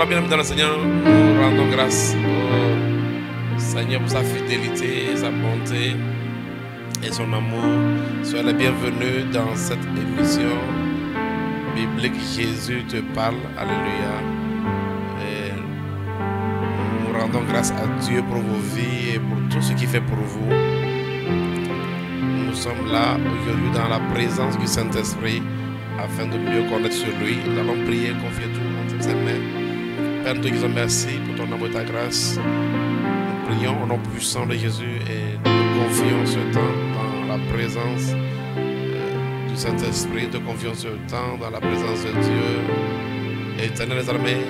Alors, bien aimé dans le Seigneur, nous rendons grâce au Seigneur pour sa fidélité, sa bonté et son amour. Soyez les bienvenus dans cette émission biblique. Jésus te parle. Alléluia. Et nous rendons grâce à Dieu pour vos vies et pour tout ce qu'il fait pour vous. Nous sommes là aujourd'hui dans la présence du Saint-Esprit afin de mieux connaître sur lui. Nous allons prier, confier tout entre ses mains. Père, nous te disons merci pour ton amour et ta grâce. Nous prions au nom puissant de Jésus et nous confions ce temps dans la présence du Saint-Esprit. Nous te confions ce temps dans la présence de Dieu. Éternel des armées,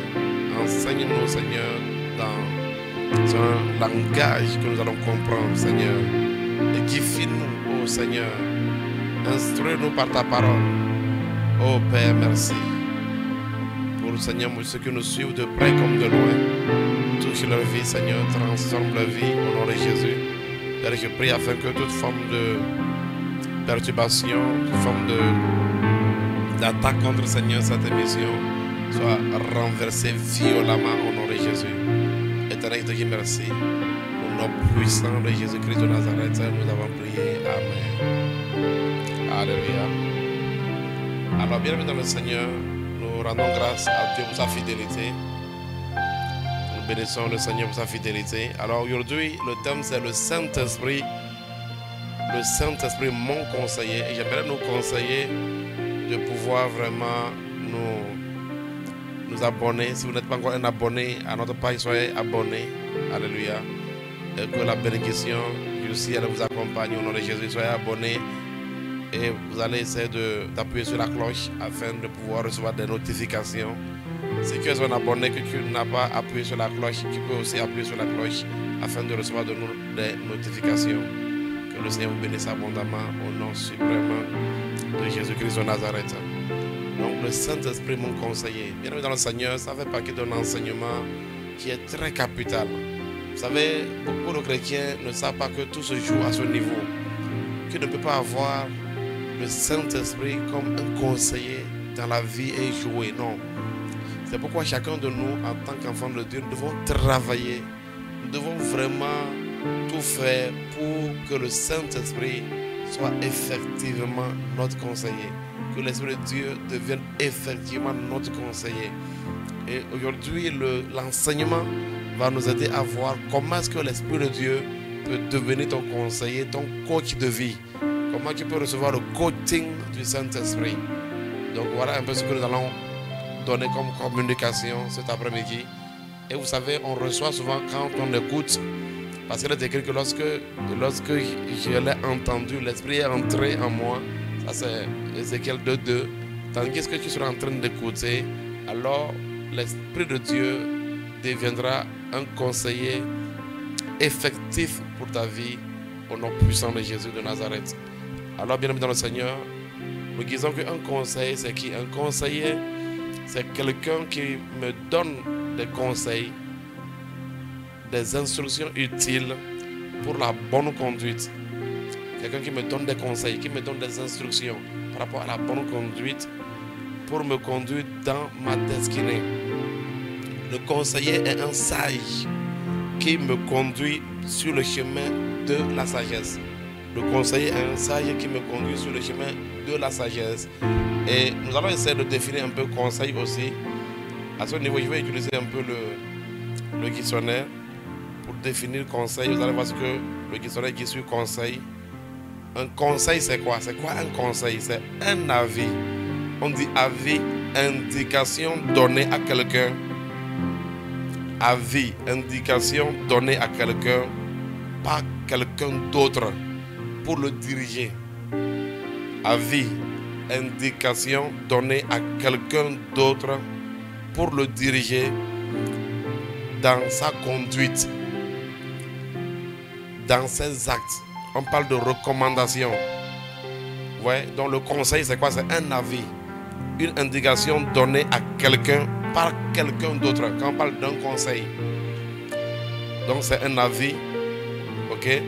enseigne-nous, Seigneur, dans un langage que nous allons comprendre, Seigneur. Édifie-nous, ô Seigneur. Instruis-nous par ta parole. Ô Père, merci. Pour Seigneur, ceux qui nous suivent de près comme de loin, touche leur vie, Seigneur, transforme leur vie au nom de Jésus. Père, je prie afin que toute forme de perturbation, toute forme d'attaque contre Seigneur, cette émission, soit renversée violemment au nom de Jésus. Éternel, je te dis merci. Au nom puissant de Jésus-Christ de Nazareth, nous avons prié. Amen. Alléluia. Alors, bienvenue dans le Seigneur. Nous rendons grâce à Dieu pour sa fidélité. Nous bénissons le Seigneur pour sa fidélité. Alors aujourd'hui, le thème c'est le Saint-Esprit. Le Saint-Esprit, mon conseiller. Et j'aimerais nous conseiller de pouvoir vraiment nous abonner. Si vous n'êtes pas encore un abonné à notre page, soyez abonné. Alléluia. Et que la bénédiction du ciel vous accompagne au nom de Jésus. Soyez abonnés. Et vous allez essayer d'appuyer sur la cloche afin de pouvoir recevoir des notifications. Si tu es un abonné que tu n'as pas appuyé sur la cloche, tu peux aussi appuyer sur la cloche afin de recevoir de nous des notifications. Que le Seigneur vous bénisse abondamment au nom suprême de Jésus-Christ de Nazareth. Donc le Saint-Esprit, mon conseiller. Bien aimé dans le Seigneur, ça fait partie d'un enseignement qui est très capital. Vous savez, beaucoup de chrétiens ne savent pas que tout se joue à ce niveau. Tu ne peux pas avoir le Saint-Esprit comme un conseiller dans la vie et jouer. Non. C'est pourquoi chacun de nous, en tant qu'enfant de Dieu, nous devons travailler. Nous devons vraiment tout faire pour que le Saint-Esprit soit effectivement notre conseiller. Que l'Esprit de Dieu devienne effectivement notre conseiller. Et aujourd'hui, l'enseignement va nous aider à voir comment est-ce que l'Esprit de Dieu peut devenir ton conseiller, ton coach de vie. Comment tu peux recevoir le coaching du Saint-Esprit. Donc voilà un peu ce que nous allons donner comme communication cet après-midi. Et vous savez, on reçoit souvent quand on écoute, parce qu'il est écrit que lorsque je l'ai entendu, l'Esprit est entré en moi. Ça c'est Ézéchiel 2.2. Tandis que tu seras en train d'écouter, alors l'Esprit de Dieu deviendra un conseiller effectif pour ta vie au nom puissant de Jésus de Nazareth. Alors, bien aimé dans le Seigneur, nous disons qu'un conseiller, c'est qui? Un conseiller, c'est quelqu'un qui me donne des conseils, des instructions utiles pour la bonne conduite. Quelqu'un qui me donne des conseils, qui me donne des instructions par rapport à la bonne conduite pour me conduire dans ma destinée. Le conseiller est un sage qui me conduit sur le chemin de la sagesse. Le conseiller est un sage qui me conduit sur le chemin de la sagesse. Et nous allons essayer de définir un peu conseil aussi. À ce niveau, je vais utiliser un peu le dictionnaire pour définir conseil. Vous allez voir ce que le dictionnaire dit sur conseil. Un conseil, c'est quoi? C'est quoi un conseil? C'est un avis. On dit avis, indication donnée à quelqu'un. Avis, indication donnée à quelqu'un par quelqu'un d'autre pour le diriger. Avis, indication donnée à quelqu'un d'autre pour le diriger dans sa conduite, dans ses actes. On parle de recommandation. Ouais, donc le conseil, c'est quoi? C'est un avis, une indication donnée à quelqu'un par quelqu'un d'autre. Quand on parle d'un conseil, donc c'est un avis, ok?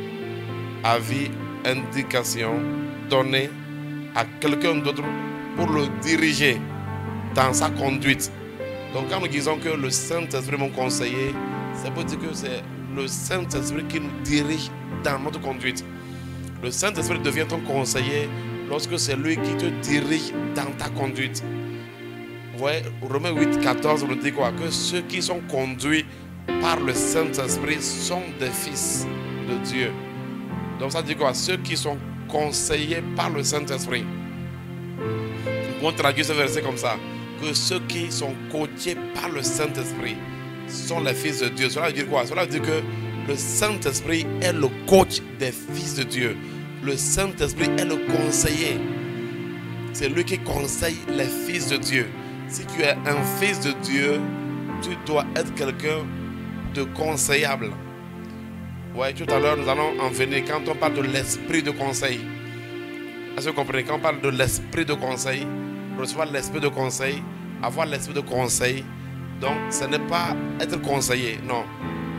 Avis, indication donnée à quelqu'un d'autre pour le diriger dans sa conduite. Donc quand nous disons que le Saint-Esprit est mon conseiller, ça veut dire que c'est le Saint-Esprit qui nous dirige dans notre conduite. Le Saint-Esprit devient ton conseiller lorsque c'est lui qui te dirige dans ta conduite. Vous voyez, Romains 8, 14 nous dit quoi? Que ceux qui sont conduits par le Saint-Esprit sont des fils de Dieu. Donc ça dit quoi? Ceux qui sont conseillés par le Saint-Esprit. On traduit ce verset comme ça. Que ceux qui sont coachés par le Saint-Esprit sont les fils de Dieu. Cela veut dire quoi? Cela veut dire que le Saint-Esprit est le coach des fils de Dieu. Le Saint-Esprit est le conseiller. C'est lui qui conseille les fils de Dieu. Si tu es un fils de Dieu, tu dois être quelqu'un de conseillable. Ouais, tout à l'heure, nous allons en venir quand on parle de l'esprit de conseil. Est-ce que vous comprenez? Quand on parle de l'esprit de conseil, recevoir l'esprit de conseil, avoir l'esprit de conseil, donc ce n'est pas être conseillé, non.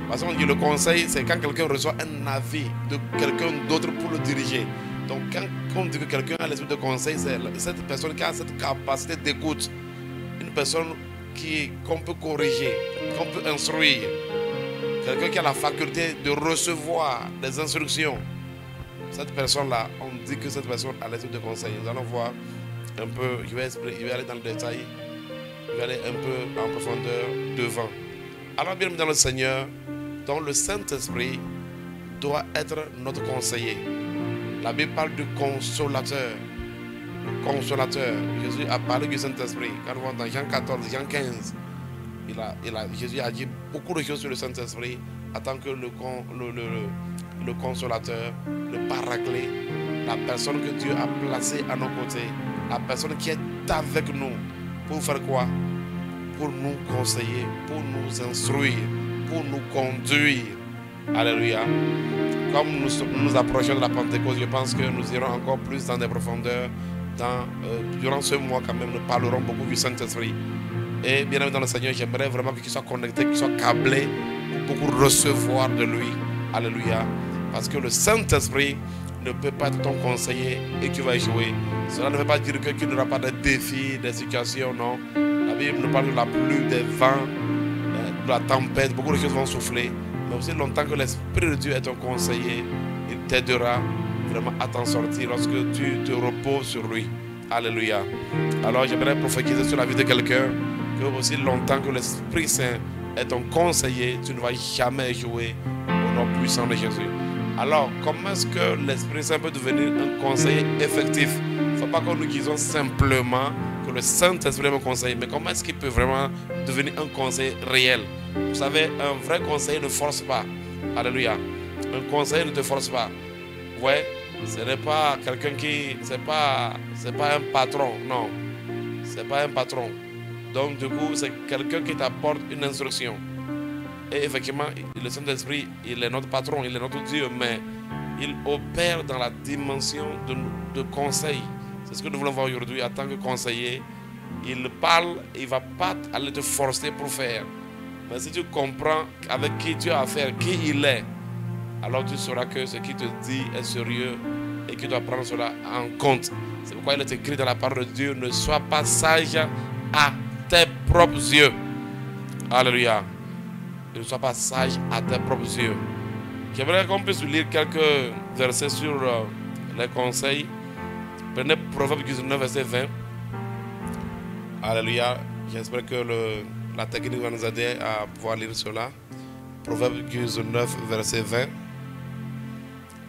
Parce qu'on dit le conseil, c'est quand quelqu'un reçoit un avis de quelqu'un d'autre pour le diriger. Donc quand on dit que quelqu'un a l'esprit de conseil, c'est cette personne qui a cette capacité d'écoute. Une personne qu'on peut corriger, qu'on peut instruire. Quelqu'un qui a la faculté de recevoir des instructions. Cette personne-là, on dit que cette personne a l'esprit de conseil. Nous allons voir un peu, je vais aller dans le détail, je vais aller un peu en profondeur devant. Alors bien dans le Seigneur, donc le Saint-Esprit doit être notre conseiller. La Bible parle du consolateur. Le consolateur. Jésus a parlé du Saint-Esprit. Quand on va dans Jean 14, Jean 15, Jésus a dit beaucoup de choses sur le Saint-Esprit en tant que le consolateur, le paraclet, la personne que Dieu a placée à nos côtés, la personne qui est avec nous pour faire quoi? Pour nous conseiller, pour nous instruire, pour nous conduire. Alléluia. Comme nous approchons de la Pentecôte, je pense que nous irons encore plus dans des profondeurs. Durant ce mois quand même, nous parlerons beaucoup du Saint-Esprit. Et bien évidemment dans le Seigneur, j'aimerais vraiment qu'il soit connecté, qu'il soit câblé pour beaucoup recevoir de lui. Alléluia. Parce que le Saint-Esprit ne peut pas être ton conseiller et tu vas échouer. Cela ne veut pas dire que tu n'auras pas de défis, des situations, non. La Bible nous parle de la pluie, des vents, de la tempête, beaucoup de choses vont souffler. Mais aussi longtemps que l'Esprit de Dieu est ton conseiller, il t'aidera vraiment à t'en sortir lorsque tu te reposes sur lui. Alléluia. Alors j'aimerais prophétiser sur la vie de quelqu'un que aussi longtemps que l'Esprit Saint est ton conseiller, tu ne vas jamais échouer au nom puissant de Jésus. Alors, comment est-ce que l'Esprit Saint peut devenir un conseiller effectif? Il ne faut pas que nous disions simplement que le Saint-Esprit est mon conseiller, mais comment est-ce qu'il peut vraiment devenir un conseiller réel? Vous savez, un vrai conseiller ne force pas. Alléluia. Un conseiller ne te force pas. Ouais, ce n'est pas quelqu'un qui... C'est pas un patron, non. C'est pas un patron. Donc, du coup, c'est quelqu'un qui t'apporte une instruction. Et effectivement, le Saint-Esprit, il est notre patron, il est notre Dieu, mais il opère dans la dimension de conseil. C'est ce que nous voulons voir aujourd'hui en tant que conseiller. Il parle, il ne va pas aller te forcer pour faire. Mais si tu comprends avec qui tu as affaire, qui il est, alors tu sauras que ce qu'il te dit est sérieux et que tu dois prendre cela en compte. C'est pourquoi il est écrit dans la parole de Dieu, ne sois pas sage à tes propres yeux. Alléluia. Ne sois pas sage à tes propres yeux. J'aimerais qu'on puisse lire quelques versets sur les conseils. Prenez Proverbe 19, verset 20. Alléluia. J'espère que la technique va nous aider à pouvoir lire cela. Proverbe 19, verset 20.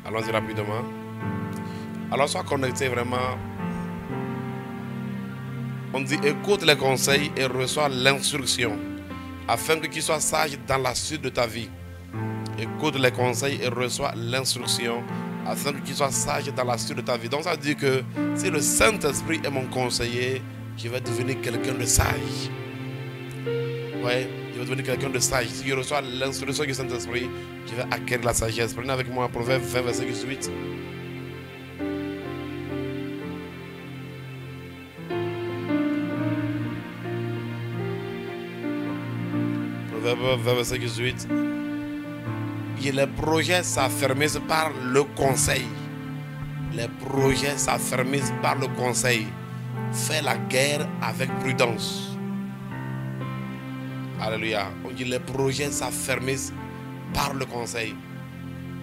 Allons-y rapidement. Alors, sois connecté vraiment. On dit écoute les conseils et reçois l'instruction, afin que tu sois sage dans la suite de ta vie. Écoute les conseils et reçois l'instruction, afin que tu sois sage dans la suite de ta vie. Donc ça veut dire que si le Saint-Esprit est mon conseiller, je vais devenir quelqu'un de sage. Ouais, je vais devenir quelqu'un de sage. Si je reçois l'instruction du Saint-Esprit, je vais acquérir la sagesse. Prenez avec moi Proverbe 20, verset 18. Proverbe 20, verset 18. Et les projets s'affermissent par le conseil. Les projets s'affermissent par le conseil. Fais la guerre avec prudence. Alléluia. On dit les projets s'affermissent par le conseil.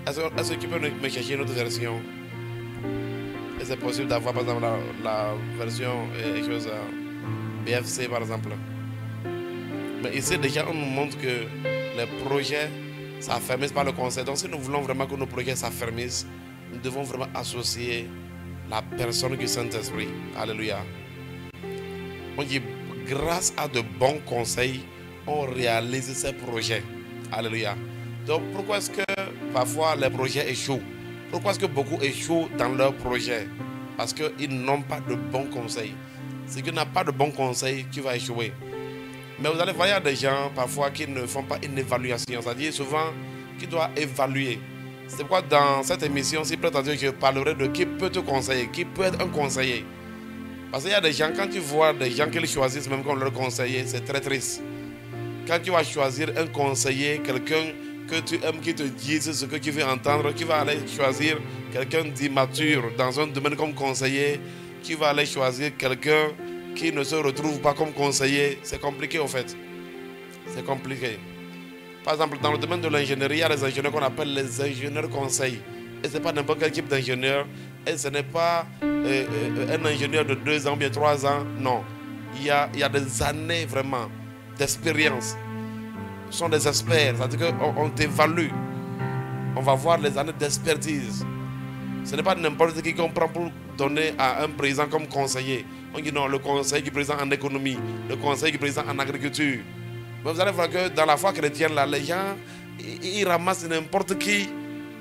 Est-ce que tu peux me chercher une autre version? Est-ce que c'est possible d'avoir par exemple la version BFC par exemple? Mais ici déjà on nous montre que les projets s'affermissent par le conseil. Donc si nous voulons vraiment que nos projets s'affermissent, nous devons vraiment associer la personne du Saint-Esprit. Alléluia. On dit grâce à de bons conseils, on réalise ces projets. Alléluia. Donc pourquoi est-ce que parfois les projets échouent? Pourquoi est-ce que beaucoup échouent dans leurs projets? Parce qu'ils n'ont pas de bons conseils. Si tu n'as pas de bons conseils, tu vas échouer. Mais vous allez voir, il y a des gens parfois qui ne font pas une évaluation. C'est-à-dire souvent qui doivent évaluer. C'est pourquoi dans cette émission, si peut-être je parlerai de qui peut te conseiller, qui peut être un conseiller. Parce qu'il y a des gens, quand tu vois des gens qu'ils choisissent même comme leur conseiller, c'est très triste. Quand tu vas choisir un conseiller, quelqu'un que tu aimes qui te dise ce que tu veux entendre, tu vas aller choisir quelqu'un d'immature dans un domaine comme conseiller, tu vas aller choisir quelqu'un qui ne se retrouve pas comme conseiller. C'est compliqué en fait. C'est compliqué. Par exemple, dans le domaine de l'ingénierie, il y a des ingénieurs qu'on appelle les ingénieurs conseils. Et ce n'est pas n'importe quel type d'ingénieur. Et ce n'est pas un ingénieur de 2 ans ou bien 3 ans. Non. Il y a des années vraiment d'expérience. Ce sont des experts. C'est-à-dire qu'on t'évalue. On va voir les années d'expertise. Ce n'est pas n'importe qui qu'on prend pour donner à un président comme conseiller. On dit non, le conseil qui est présent en économie, le conseil qui est présent en agriculture. Mais vous allez voir que dans la foi chrétienne, là, les gens, ils ramassent n'importe qui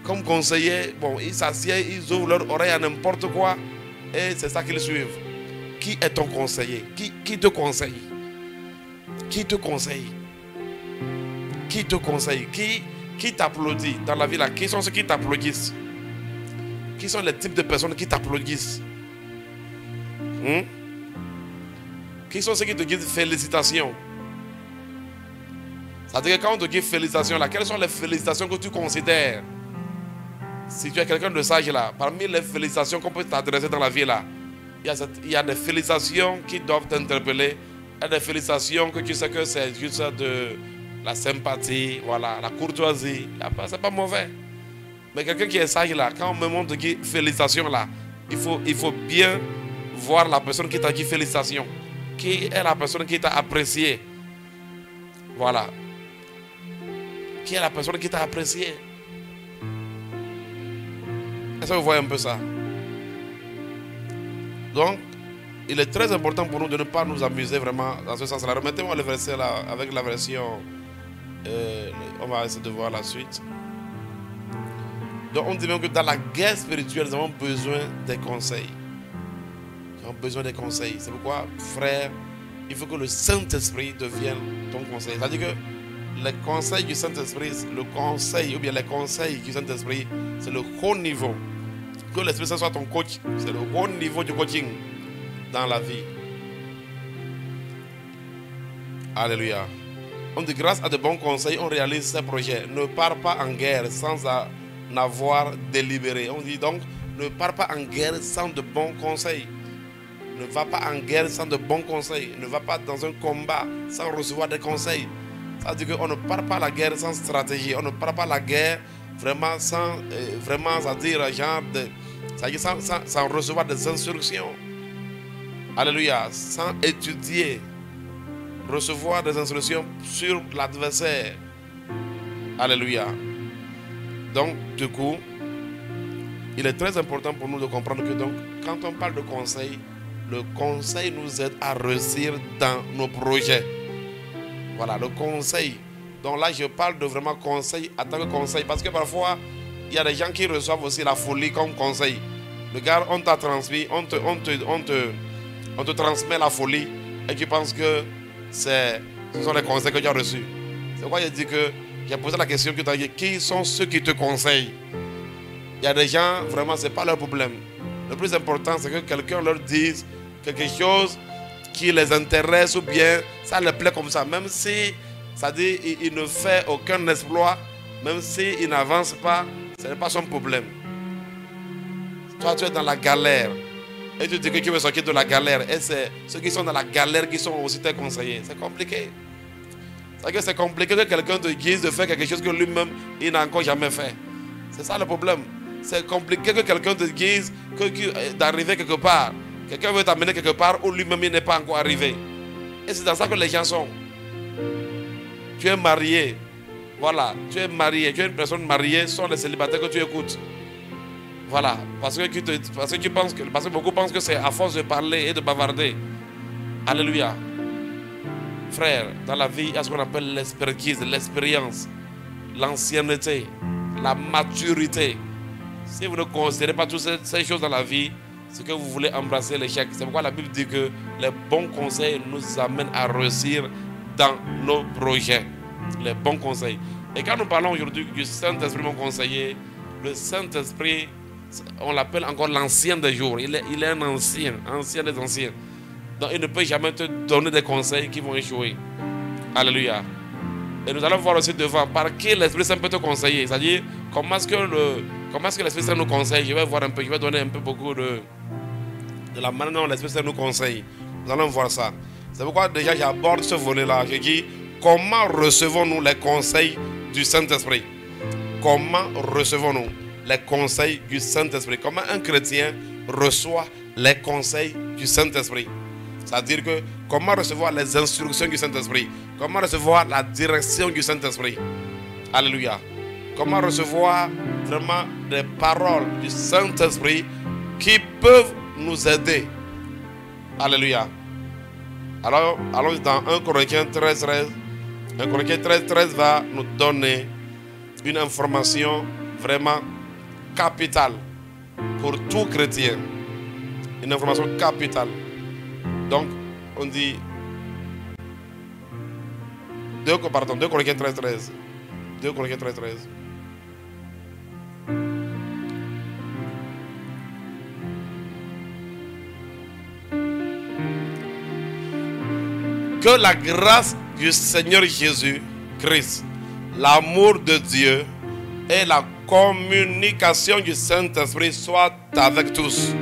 comme conseiller. Bon, ils s'assiedent, ils ouvrent leur oreille à n'importe quoi. Et c'est ça qu'ils suivent. Qui est ton conseiller? Qui te conseille? Qui te conseille? Qui te conseille? Qui t'applaudit dans la vie là? Qui sont ceux qui t'applaudissent? Qui sont les types de personnes qui t'applaudissent? Qui sont ceux qui te disent félicitations? C'est-à-dire que quand on te dit félicitations là, quelles sont les félicitations que tu considères? Si tu es quelqu'un de sage là, parmi les félicitations qu'on peut t'adresser dans la vie là, il y a des félicitations qui doivent t'interpeller. Il y a des félicitations que tu sais que c'est juste de la sympathie, voilà, la courtoisie. C'est pas mauvais. Mais quelqu'un qui est sage là, quand on me montre qui félicitations là, il faut bien voir la personne qui t'a dit félicitations. Qui est la personne qui t'a apprécié? Voilà. Qui est la personne qui t'a apprécié? Est-ce que vous voyez un peu ça? Donc, il est très important pour nous de ne pas nous amuser vraiment dans ce sens-là. Remettez-moi le verset là avec la version. On va essayer de voir la suite. Donc, on dit même que dans la guerre spirituelle, nous avons besoin des conseils. Nous avons besoin des conseils. C'est pourquoi, frère, il faut que le Saint-Esprit devienne ton conseil. C'est-à-dire que les conseils du Saint-Esprit, le conseil ou bien les conseils du Saint-Esprit, c'est le haut niveau. Que l'Esprit Saint soit ton coach, c'est le haut niveau du coaching dans la vie. Alléluia. On dit grâce à de bons conseils, on réalise ces projets. Ne pars pas en guerre sans en avoir délibéré. On dit donc, ne pars pas en guerre sans de bons conseils. Ne va pas en guerre sans de bons conseils. Ne va pas dans un combat sans recevoir des conseils. Ça veut dire qu'on ne part pas à la guerre sans stratégie. On ne part pas à la guerre vraiment sans, sans recevoir des instructions. Alléluia. Sans étudier, recevoir des instructions sur l'adversaire. Alléluia. Donc, du coup, il est très important pour nous de comprendre que donc, quand on parle de conseil, le conseil nous aide à réussir dans nos projets. Voilà, le conseil. Donc là, je parle de vraiment conseil en tant que conseil. Parce que parfois, il y a des gens qui reçoivent aussi la folie comme conseil. Regarde, on t'a transmis, on te transmet la folie et tu penses que ce sont les conseils que tu as reçus. C'est pourquoi je dis que j'ai posé la question que tu as dit, qui sont ceux qui te conseillent? Il y a des gens, vraiment, ce n'est pas leur problème. Le plus important, c'est que quelqu'un leur dise quelque chose qui les intéresse ou bien ça leur plaît comme ça. Même si, ça dit, il ne fait aucun exploit, même s'il n'avance pas, ce n'est pas son problème. Toi, tu es dans la galère. Et tu dis que tu veux sortir de la galère. Et c'est ceux qui sont dans la galère qui sont aussi tes conseillers. C'est compliqué. C'est-à-dire que c'est compliqué que quelqu'un te guise de faire quelque chose que lui-même, il n'a encore jamais fait. C'est ça le problème. C'est compliqué que quelqu'un te guise d'arriver quelque part. Quelqu'un veut t'amener quelque part où lui-même il n'est pas encore arrivé. Et c'est dans ça que les gens sont. Tu es marié. Voilà, tu es marié. Tu es une personne mariée, sont les célibataires que tu écoutes. Voilà, parce que beaucoup pensent que c'est à force de parler et de bavarder. Alléluia. Frère, dans la vie, il y a ce qu'on appelle l'expertise, l'expérience, l'ancienneté, la maturité. Si vous ne considérez pas toutes ces choses dans la vie, c'est que vous voulez embrasser l'échec. C'est pourquoi la Bible dit que les bons conseils nous amènent à réussir dans nos projets. Les bons conseils. Et quand nous parlons aujourd'hui du Saint-Esprit, mon conseiller, le Saint-Esprit, on l'appelle encore l'ancien des jours. Il est un ancien des anciens. Donc il ne peut jamais te donner des conseils qui vont échouer. Alléluia. Et nous allons voir aussi devant par qui l'Esprit Saint peut te conseiller. C'est-à-dire comment est-ce que l'Esprit Saint nous conseille. Je vais voir un peu, je vais donner un peu beaucoup de la manière dont l'Esprit Saint nous conseille. Nous allons voir ça. C'est pourquoi déjà j'aborde ce volet-là. Je dis comment recevons-nous les conseils du Saint-Esprit. Comment recevons-nous les conseils du Saint-Esprit. Comment un chrétien reçoit les conseils du Saint-Esprit. C'est-à-dire que comment recevoir les instructions du Saint-Esprit. Comment recevoir la direction du Saint-Esprit. Alléluia. Comment recevoir vraiment des paroles du Saint-Esprit qui peuvent nous aider. Alléluia. Alors, allons dans 1 Corinthiens 13, 13. 1 Corinthiens 13, 13 va nous donner une information vraiment capitale pour tout chrétien. Une information capitale. Donc, on dit 2 Corinthiens 13, 13. 2 Corinthiens 13, 13. Que la grâce du Seigneur Jésus-Christ, l'amour de Dieu et la communication du Saint-Esprit soient avec tous.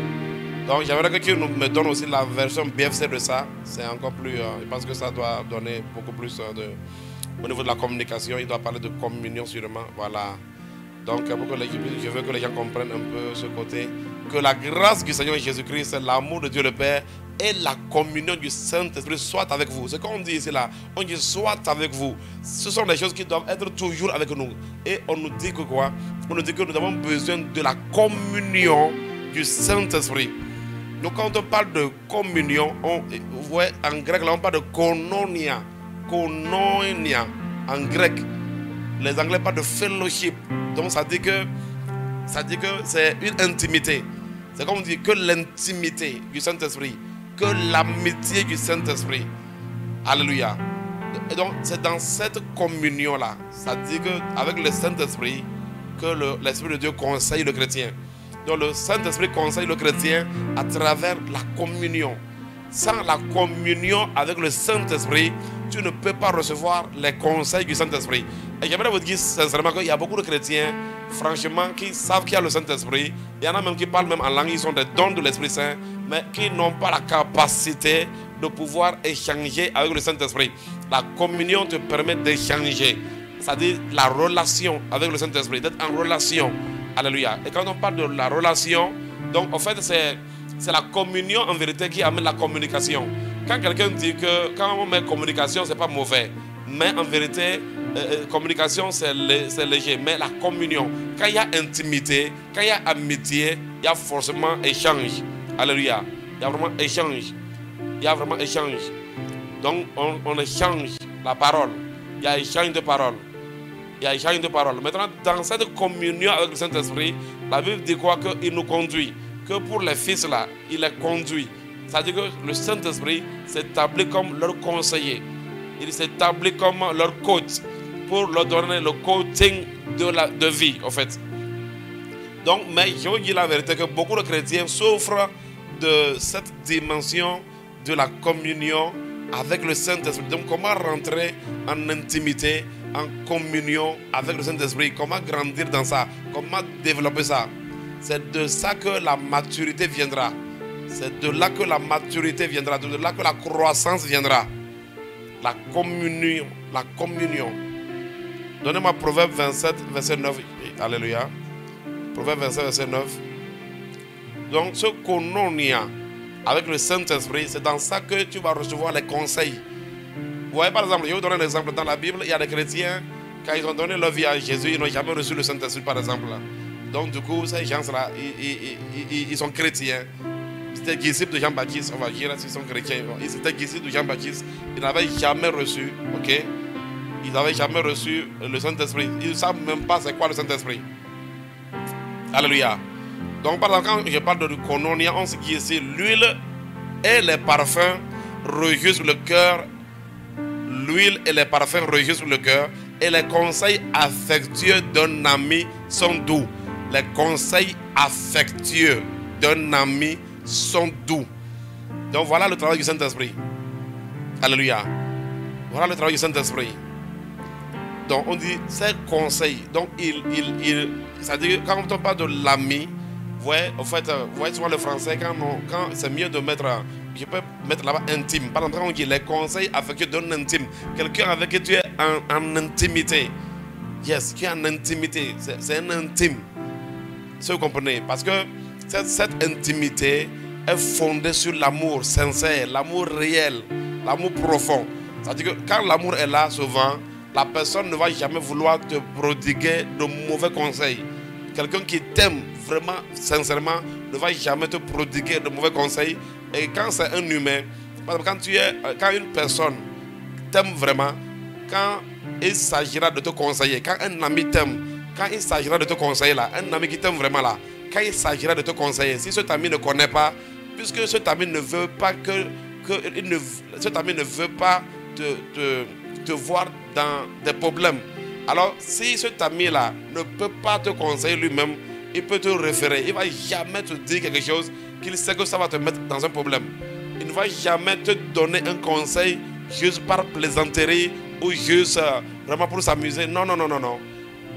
Donc j'aimerais que tu me donnes aussi la version BFC de ça. C'est encore plus, je pense que ça doit donner beaucoup plus au niveau de la communication. Il doit parler de communion sûrement. Voilà. Donc je veux que les gens comprennent un peu ce côté. Que la grâce du Seigneur Jésus-Christ, l'amour de Dieu le Père et la communion du Saint-Esprit soient avec vous. Ce qu'on dit ici là, on dit soit avec vous. Ce sont des choses qui doivent être toujours avec nous. Et on nous dit que quoi? On nous dit que nous avons besoin de la communion du Saint-Esprit. Donc quand on parle de communion, vous voyez en grec là on parle de koinonia. Koinonia en grec. Les Anglais parlent de fellowship. Donc ça dit que c'est une intimité. C'est comme on dit que l'intimité du Saint-Esprit, que l'amitié du Saint-Esprit. Alléluia. Et donc c'est dans cette communion là, ça dit qu'avec le Saint-Esprit que l'Esprit de Dieu conseille le chrétien. Donc le Saint-Esprit conseille le chrétien à travers la communion. Sans la communion avec le Saint-Esprit, tu ne peux pas recevoir les conseils du Saint-Esprit. Et j'aimerais vous dire sincèrement qu'il y a beaucoup de chrétiens, franchement, qui savent qu'il y a le Saint-Esprit. Il y en a même qui parlent même en langue, ils sont des dons de l'Esprit Saint, mais qui n'ont pas la capacité de pouvoir échanger avec le Saint-Esprit. La communion te permet d'échanger, c'est-à-dire la relation avec le Saint-Esprit, d'être en relation. Alléluia. Et quand on parle de la relation, donc en fait c'est la communion en vérité qui amène la communication. Quand quelqu'un dit que quand on met communication, c'est pas mauvais. Mais en vérité, communication c'est léger. Mais la communion, quand il y a intimité, quand il y a amitié, il y a forcément échange. Alléluia. Il y a vraiment échange. Il y a vraiment échange. Donc on échange la parole. Il y a échange de parole. Il y a échange de parole. Maintenant, dans cette communion avec le Saint-Esprit, la Bible dit quoi? Qu'il nous conduit. Que pour les fils là, il les conduit. C'est-à-dire que le Saint-Esprit s'établit comme leur conseiller. Il s'établit comme leur coach pour leur donner le coaching de vie, en fait. Donc, mais je vous dis la vérité que beaucoup de chrétiens souffrent de cette dimension de la communion avec le Saint-Esprit. Donc, comment rentrer en intimité, en communion avec le Saint-Esprit? Comment grandir dans ça? Comment développer ça? C'est de ça que la maturité viendra. C'est de là que la maturité viendra. De là que la croissance viendra. La la communion. Donnez-moi Proverbe 27, verset 9. Alléluia. Proverbe 27, verset 9. Donc, ce koinonia avec le Saint-Esprit, c'est dans ça que tu vas recevoir les conseils. Vous voyez, par exemple, je vais vous donner un exemple. Dans la Bible, il y a des chrétiens, quand ils ont donné leur vie à Jésus, ils n'ont jamais reçu le Saint-Esprit, par exemple. Donc, du coup, ces gens-là, ils sont chrétiens. Ils étaient disciples de Jean-Baptiste, on va dire, s'ils sont chrétiens. Ils étaient disciples de Jean-Baptiste. Ils n'avaient jamais reçu, ok? Ils n'avaient jamais reçu le Saint-Esprit. Ils ne savent même pas c'est quoi le Saint-Esprit. Alléluia. Donc, par exemple, quand je parle de koinonia, on se dit ici, l'huile et les parfums religieux sur le cœur. L'huile et les parfums religieux sur le cœur. Et les conseils affectueux d'un ami sont doux. Les conseils affectueux d'un ami sont doux. Donc, voilà le travail du Saint-Esprit. Alléluia. Voilà le travail du Saint-Esprit. Donc, on dit, ces conseils. Donc, c'est-à-dire, quand on parle de l'ami, vous voyez souvent le français, quand c'est mieux de mettre, je peux mettre là-bas intime. Par exemple, on dit les conseils affectueux d'un intime. Quelqu'un avec qui tu es en intimité. Yes, qui est en intimité. C'est un intime. Si vous comprenez. Parce que cette intimité est fondée sur l'amour sincère, l'amour réel, l'amour profond. C'est-à-dire que quand l'amour est là, souvent, la personne ne va jamais vouloir te prodiguer de mauvais conseils. Quelqu'un qui t'aime vraiment, sincèrement, ne va jamais te prodiguer de mauvais conseils. Et quand c'est un humain, quand une personne t'aime vraiment, quand il s'agira de te conseiller, quand un ami t'aime, quand il s'agira de te conseiller là, un ami qui t'aime vraiment là, quand il s'agira de te conseiller, si cet ami ne connaît pas, puisque cet ami ne veut pas cet ami ne veut pas te voir dans des problèmes. Alors, si cet ami-là ne peut pas te conseiller lui-même, il peut te référer. Il ne va jamais te dire quelque chose qu'il sait que ça va te mettre dans un problème. Il ne va jamais te donner un conseil juste par plaisanterie ou juste vraiment pour s'amuser. Non, non, non, non, non.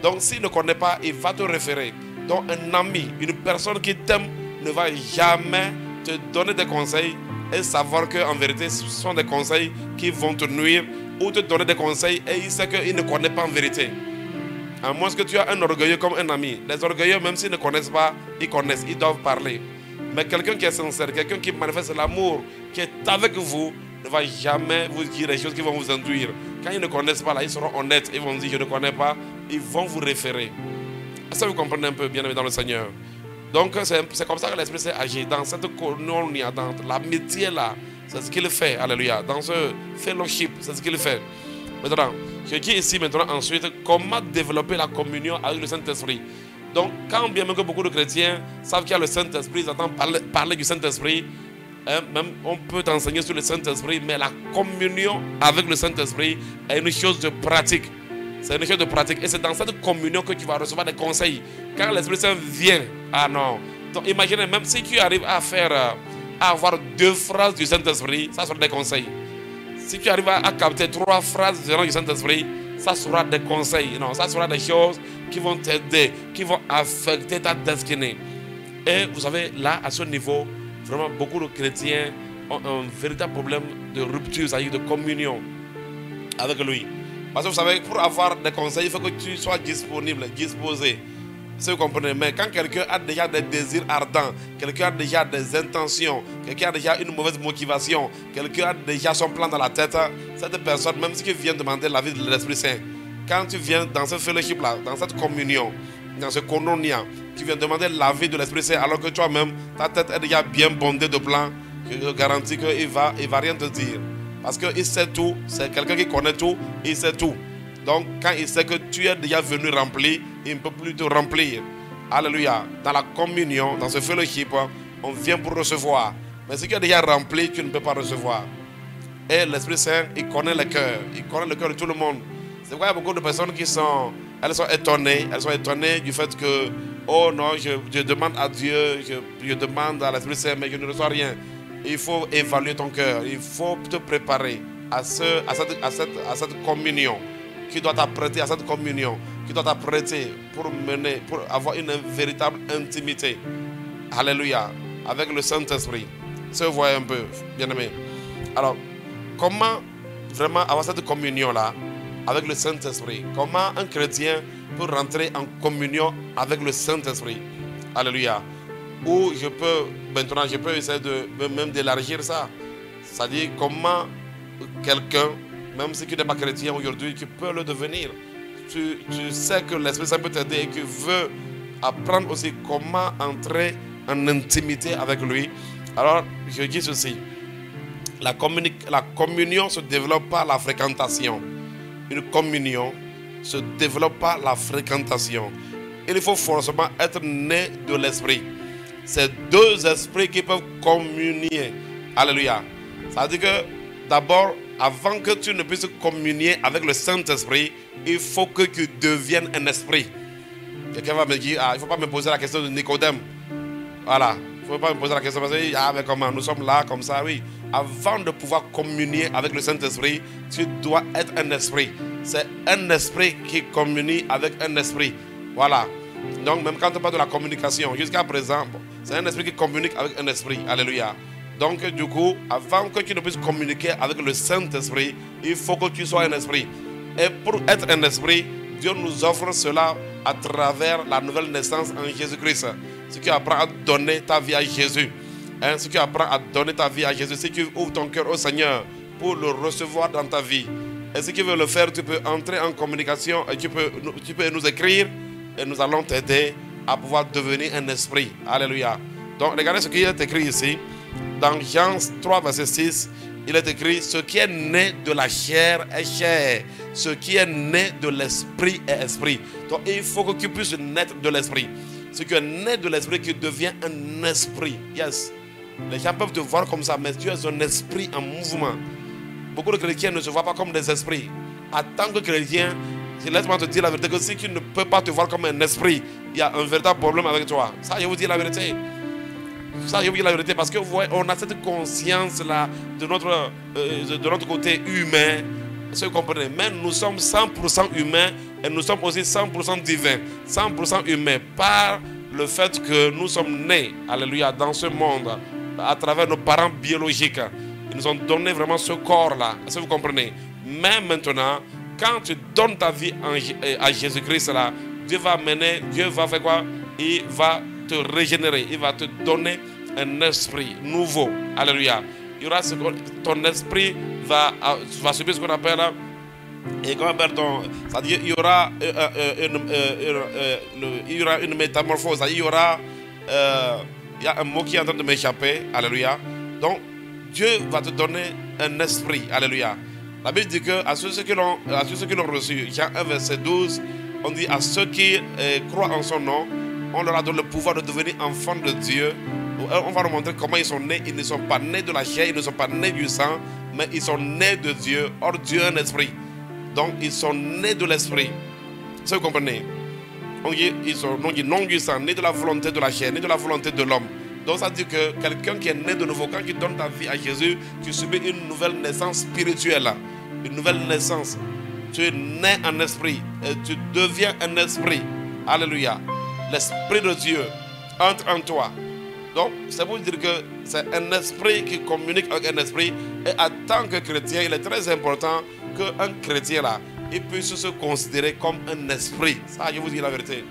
Donc, s'il ne connaît pas, il va te référer. Donc, un ami, une personne qui t'aime ne va jamais te donner des conseils et savoir qu'en vérité, ce sont des conseils qui vont te nuire ou te donner des conseils et il sait qu'il ne connaît pas en vérité. À moins que tu as un orgueilleux comme un ami. Les orgueilleux, même s'ils ne connaissent pas, ils connaissent, ils doivent parler. Mais quelqu'un qui est sincère, quelqu'un qui manifeste l'amour, qui est avec vous, ne va jamais vous dire des choses qui vont vous induire. Quand ils ne connaissent pas, là, ils seront honnêtes. Ils vont dire, je ne connais pas. Ils vont vous référer. Est-ce que vous comprenez un peu, bien aimé dans le Seigneur? Donc, c'est comme ça que l'Esprit s'est agi. Dans cette koinonia, dans l'amitié là, c'est ce qu'il fait. Alléluia. Dans ce fellowship, c'est ce qu'il fait. Maintenant, je dis ici maintenant ensuite comment développer la communion avec le Saint-Esprit. Donc, quand bien même que beaucoup de chrétiens savent qu'il y a le Saint-Esprit, ils entendent parler du Saint-Esprit, même on peut enseigner sur le Saint-Esprit, mais la communion avec le Saint-Esprit est une chose de pratique. C'est une chose de pratique. Et c'est dans cette communion que tu vas recevoir des conseils. Quand l'Esprit Saint vient, ah non. Donc, imaginez, même si tu arrives à avoir 2 phrases du Saint-Esprit, ça sera des conseils. Si tu arrives à capter 3 phrases du Saint-Esprit, ça sera des conseils. Non, ça sera des choses qui vont t'aider, qui vont affecter ta destinée. Et vous savez, là, à ce niveau, vraiment, beaucoup de chrétiens ont un véritable problème de rupture, c'est-à-dire de communion avec lui. Parce que vous savez, pour avoir des conseils, il faut que tu sois disponible, disposé. Si vous comprenez, mais quand quelqu'un a déjà des désirs ardents, quelqu'un a déjà des intentions, quelqu'un a déjà une mauvaise motivation, quelqu'un a déjà son plan dans la tête, cette personne, même si tu viens demander l'avis de l'Esprit Saint, quand tu viens dans ce fellowship-là, dans cette communion, dans ce koinonia, tu viens demander l'avis de l'Esprit Saint alors que toi-même, ta tête est déjà bien bondée de plans, je te garantis qu'il ne va rien te dire. Parce qu'il sait tout, c'est quelqu'un qui connaît tout, il sait tout. Donc, quand il sait que tu es déjà venu rempli, il ne peut plus te remplir. Alléluia. Dans la communion, dans ce fellowship, on vient pour recevoir. Mais si tu es déjà rempli, tu ne peux pas recevoir. Et l'Esprit Saint, il connaît le cœur. Il connaît le cœur de tout le monde. C'est pourquoi il y a beaucoup de personnes qui sont étonnées. Elles sont étonnées du fait que, oh non, je demande à Dieu, je demande à l'Esprit Saint, mais je ne reçois rien. Il faut évaluer ton cœur. Il faut te préparer à cette communion. Qui doit t'apprêter à cette communion, qui doit t'apprêter pour avoir une véritable intimité. Alléluia. Avec le Saint-Esprit. Si vous voyez un peu, bien aimé. Alors, comment vraiment avoir cette communion-là? avec le Saint-Esprit? Comment un chrétien peut rentrer en communion avec le Saint-Esprit? Alléluia. Ou maintenant je peux essayer même d'élargir ça. C'est-à-dire comment quelqu'un, même si tu n'es pas chrétien aujourd'hui, tu peux le devenir. Tu sais que l'Esprit Saint peut t'aider et que veut apprendre aussi comment entrer en intimité avec lui. Alors je dis ceci. La communion ne se développe pas la fréquentation. Une communion se développe pas la fréquentation. Il faut forcément être né de l'esprit. C'est deux esprits qui peuvent communier. Alléluia. Ça veut dire que d'abord, avant que tu ne puisses communier avec le Saint-Esprit, il faut que tu deviennes un esprit. Quelqu'un va me dire, il ne faut pas me poser la question de Nicodème. Voilà. Il ne faut pas me poser la question parce que, mais comment nous sommes là, comme ça, oui. Avant de pouvoir communier avec le Saint-Esprit, tu dois être un esprit. C'est un esprit qui communie avec un esprit. Voilà. Donc, même quand on parle de la communication, jusqu'à présent, c'est un esprit qui communique avec un esprit. Alléluia. Donc, du coup, avant que tu ne puisses communiquer avec le Saint-Esprit, il faut que tu sois un esprit. Et pour être un esprit, Dieu nous offre cela à travers la nouvelle naissance en Jésus-Christ. Si tu apprends à donner ta vie à Jésus, si tu apprends à donner ta vie à Jésus, si tu ouvres ton cœur au Seigneur pour le recevoir dans ta vie, et si tu veux le faire, tu peux entrer en communication et tu peux nous écrire et nous allons t'aider à pouvoir devenir un esprit. Alléluia. Donc regardez ce qu'il est écrit ici. Dans Jean 3, verset 6, il est écrit: ce qui est né de la chair est chair, ce qui est né de l'esprit est esprit. Donc il faut que tu puisses naître de l'esprit. Ce qui est né de l'esprit qui devient un esprit. Yes. Les gens peuvent te voir comme ça, mais tu es un esprit en mouvement. Beaucoup de chrétiens ne se voient pas comme des esprits. En tant que chrétien, laisse-moi te dire la vérité, que si tu ne peux pas te voir comme un esprit, il y a un véritable problème avec toi. Ça, je vous dis la vérité. Ça, je vous dis la vérité, parce que vous voyez, on a cette conscience-là de notre côté humain. Si vous comprenez, mais nous sommes 100% humains et nous sommes aussi 100% divins. 100% humains par le fait que nous sommes nés, alléluia, dans ce monde, à travers nos parents biologiques. Ils nous ont donné vraiment ce corps-là. Est-ce que vous comprenez? Mais maintenant, quand tu donnes ta vie à Jésus-Christ, là, Dieu va faire quoi? Il va te régénérer. Il va te donner un esprit nouveau. Alléluia. Il y aura ton esprit va subir ce qu'on appelle, et qu'on appelle c'est-à-dire il y aura une métamorphose. Il y a un mot qui est en train de m'échapper. Alléluia. Donc Dieu va te donner un esprit. Alléluia. La Bible dit que à ceux qui l'ont reçu, Jean 1 verset 12, on dit à ceux qui croient en son nom, on leur a donné le pouvoir de devenir enfants de Dieu. On va leur montrer comment ils sont nés. Ils ne sont pas nés de la chair, ils ne sont pas nés du sang, mais ils sont nés de Dieu. Or Dieu est un esprit. Donc ils sont nés de l'esprit. Ça vous comprenez? On dit non du sang, nés de la volonté de la chair, nés de la volonté de l'homme. Donc ça dit que quelqu'un qui est né de nouveau, quand tu donnes ta vie à Jésus, tu subis une nouvelle naissance spirituelle. Une nouvelle naissance. Tu es né en esprit et tu deviens un esprit. Alléluia. L'esprit de Dieu entre en toi. Donc, c'est pour dire que c'est un esprit qui communique avec un esprit. Et en tant que chrétien, il est très important qu'un chrétien là, il puisse se considérer comme un esprit. Ça, je vous dis la vérité.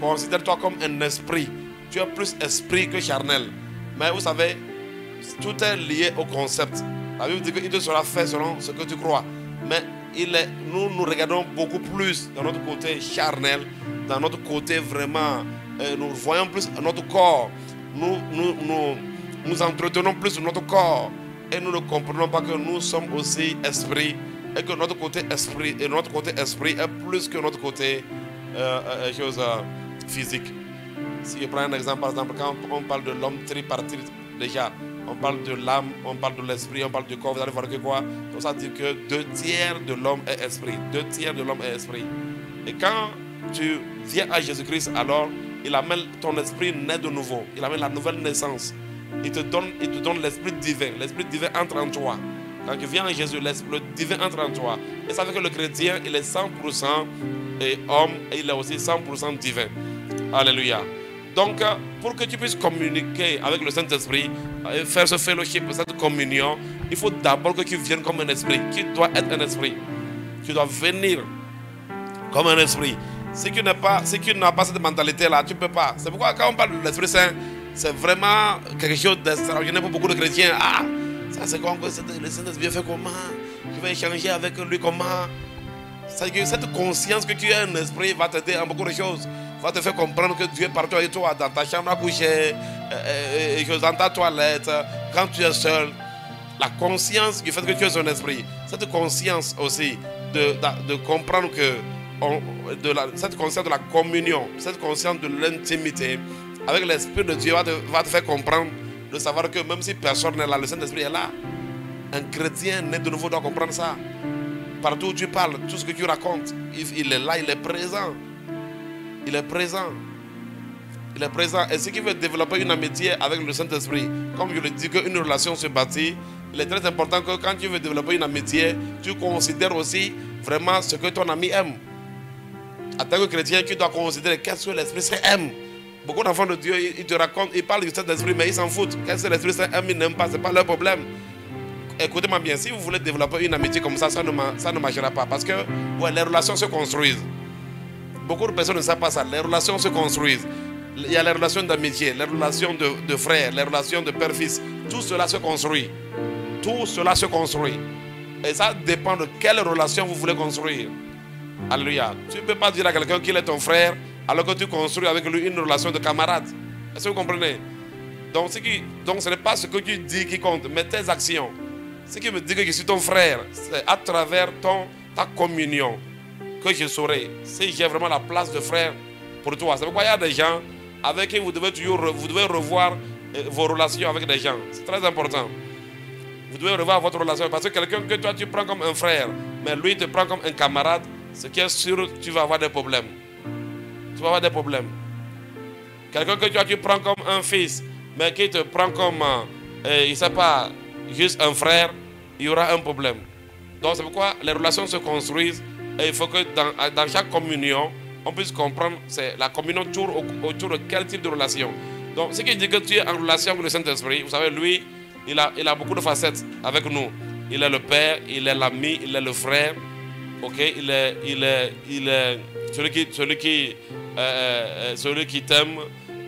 Considère-toi comme un esprit. Tu es plus esprit que charnel. Mais vous savez, tout est lié au concept. La Bible dit qu'il te sera fait selon ce que tu crois. Mais nous regardons beaucoup plus dans notre côté charnel, dans notre côté vraiment, nous voyons plus notre corps. Nous entretenons plus notre corps et nous ne comprenons pas que nous sommes aussi esprit et que notre côté esprit est plus que notre côté physique. Si je prends un exemple, par exemple, quand on parle de l'homme tripartite, déjà, on parle de l'âme, on parle de l'esprit, on parle du corps, vous allez voir que quoi? Donc ça dit que 2/3 de l'homme est esprit. 2/3 de l'homme est esprit. Et quand tu viens à Jésus-Christ, alors il amène ton esprit né de nouveau. Il amène la nouvelle naissance. Il te donne l'esprit divin. L'esprit divin entre en toi. Quand tu viens à Jésus, l'esprit divin entre en toi. Et ça fait que le chrétien, il est 100% homme et il est aussi 100% divin. Alléluia. Donc, pour que tu puisses communiquer avec le Saint-Esprit, faire ce fellowship, cette communion, il faut d'abord que tu viennes comme un esprit. Tu dois être un esprit. Tu dois venir comme un esprit. Si tu n'as pas cette mentalité-là, tu ne peux pas. C'est pourquoi quand on parle de l'Esprit Saint, c'est vraiment quelque chose d'extraordinaire pour beaucoup de chrétiens. Ah, ça c'est quoi? Le Saint-Esprit fait comment? Je vais échanger avec lui comment? C'est que cette conscience que tu as un esprit va t'aider en beaucoup de choses. Va te faire comprendre que Dieu est partout avec toi, dans ta chambre à coucher, dans ta toilette, quand tu es seul. La conscience du fait que tu es un esprit. Cette conscience aussi de comprendre que cette conscience de la communion, cette conscience de l'intimité avec l'Esprit de Dieu va te faire comprendre, de savoir que même si personne n'est là, le Saint-Esprit est là. Un chrétien né de nouveau doit comprendre ça. Partout où tu parles, tout ce que tu racontes, il est là, il est présent. Il est présent. Il est présent. Et ce qui veut développer une amitié avec le Saint-Esprit, comme je le dis, qu'une relation se bâtit, il est très important que quand tu veux développer une amitié, tu considères aussi vraiment ce que ton ami aime. En tant que chrétien, tu dois considérer qu'est-ce que l'Esprit Saint aime. Beaucoup d'enfants de Dieu, ils te racontent, ils parlent du Saint-Esprit, mais ils s'en foutent. Qu'est-ce que l'Esprit Saint aime, ils n'aiment pas, ce n'est pas leur problème. Écoutez-moi bien, si vous voulez développer une amitié comme ça, ça ne marchera pas. Parce que ouais, les relations se construisent. Beaucoup de personnes ne savent pas ça. Les relations se construisent. Il y a les relations d'amitié, les relations de frères, les relations de père-fils. Tout cela se construit. Tout cela se construit. Et ça dépend de quelle relation vous voulez construire. Alléluia. Tu ne peux pas dire à quelqu'un qu'il est ton frère alors que tu construis avec lui une relation de camarade. Est-ce que vous comprenez? Donc ce n'est pas ce que tu dis qui compte, mais tes actions. Ce qui me dit que je suis ton frère, c'est à travers ta communion que je saurai si j'ai vraiment la place de frère pour toi. C'est pourquoi il y a des gens avec qui vous devez revoir vos relations avec des gens. C'est très important. Vous devez revoir votre relation parce que quelqu'un que toi tu prends comme un frère, mais lui te prend comme un camarade, ce qui est sûr, tu vas avoir des problèmes. Tu vas avoir des problèmes. Quelqu'un que toi tu prends comme un fils, mais qui te prend comme, il ne sait pas, juste un frère, il y aura un problème. Donc c'est pourquoi les relations se construisent et il faut que dans chaque communion, on puisse comprendre c'est la communion autour de quel type de relation. Donc ce qui dit que tu es en relation avec le Saint-Esprit, vous savez, lui, il a beaucoup de facettes avec nous. Il est le père, il est l'ami, il est le frère. Ok, il est celui qui t'aime.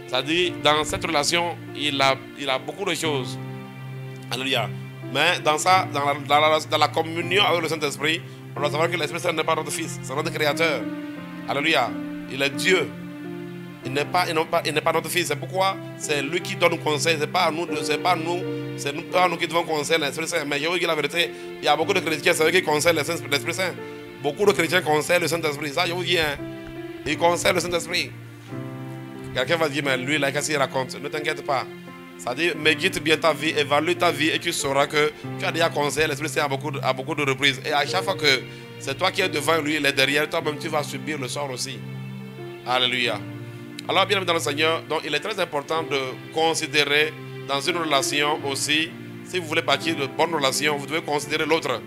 C'est-à-dire, dans cette relation, il a beaucoup de choses. Alléluia. Mais dans la communion avec le Saint-Esprit, on doit savoir que l'Esprit Saint n'est pas notre fils, c'est notre créateur. Alléluia. Il est Dieu. Il n'est pas notre fils. C'est pourquoi c'est lui qui donne conseil. C'est pas nous qui devons conseiller l'Esprit Saint. Mais je vous dis la vérité, il y a beaucoup de chrétiens, c'est eux qui conseillent l'Esprit Saint. Beaucoup de chrétiens conseillent le Saint-Esprit. Ça, je vous dis, hein. Ils conseillent le Saint-Esprit. Quelqu'un va dire, mais lui, là, qu'est-ce qu'il raconte? Ne t'inquiète pas. C'est-à-dire, médite bien ta vie, évalue ta vie et tu sauras que tu as déjà conseillé l'Esprit Saint à beaucoup de reprises. Et à chaque fois que c'est toi qui es devant lui, il est derrière, toi-même tu vas subir le sort aussi. Alléluia. Alors, bien dans le Seigneur, donc il est très important de considérer dans une relation aussi, si vous voulez bâtir de bonnes relations, vous devez considérer l'autre.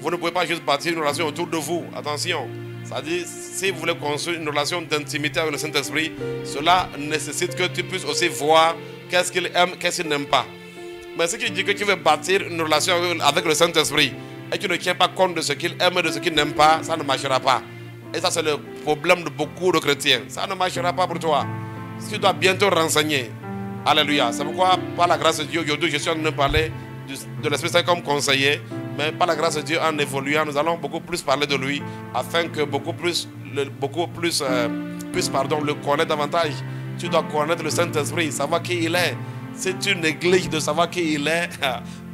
Vous ne pouvez pas juste bâtir une relation autour de vous. Attention. C'est-à-dire, si vous voulez construire une relation d'intimité avec le Saint-Esprit, cela nécessite que tu puisses aussi voir qu'est-ce qu'il aime, qu'est-ce qu'il n'aime pas. Mais ce qui dit que tu veux bâtir une relation avec le Saint-Esprit et tu ne tiens pas compte de ce qu'il aime et de ce qu'il n'aime pas, ça ne marchera pas. Et ça, c'est le problème de beaucoup de chrétiens. Ça ne marchera pas pour toi. Tu dois bientôt renseigner. Alléluia. C'est pourquoi, par la grâce de Dieu, aujourd'hui, je suis en train de parler de l'Esprit Saint comme conseiller. Mais par la grâce de Dieu, en évoluant, nous allons beaucoup plus parler de lui afin que beaucoup plus puissent le connaître davantage. Tu dois connaître le Saint-Esprit, savoir qui il est. Si tu négliges de savoir qui il est,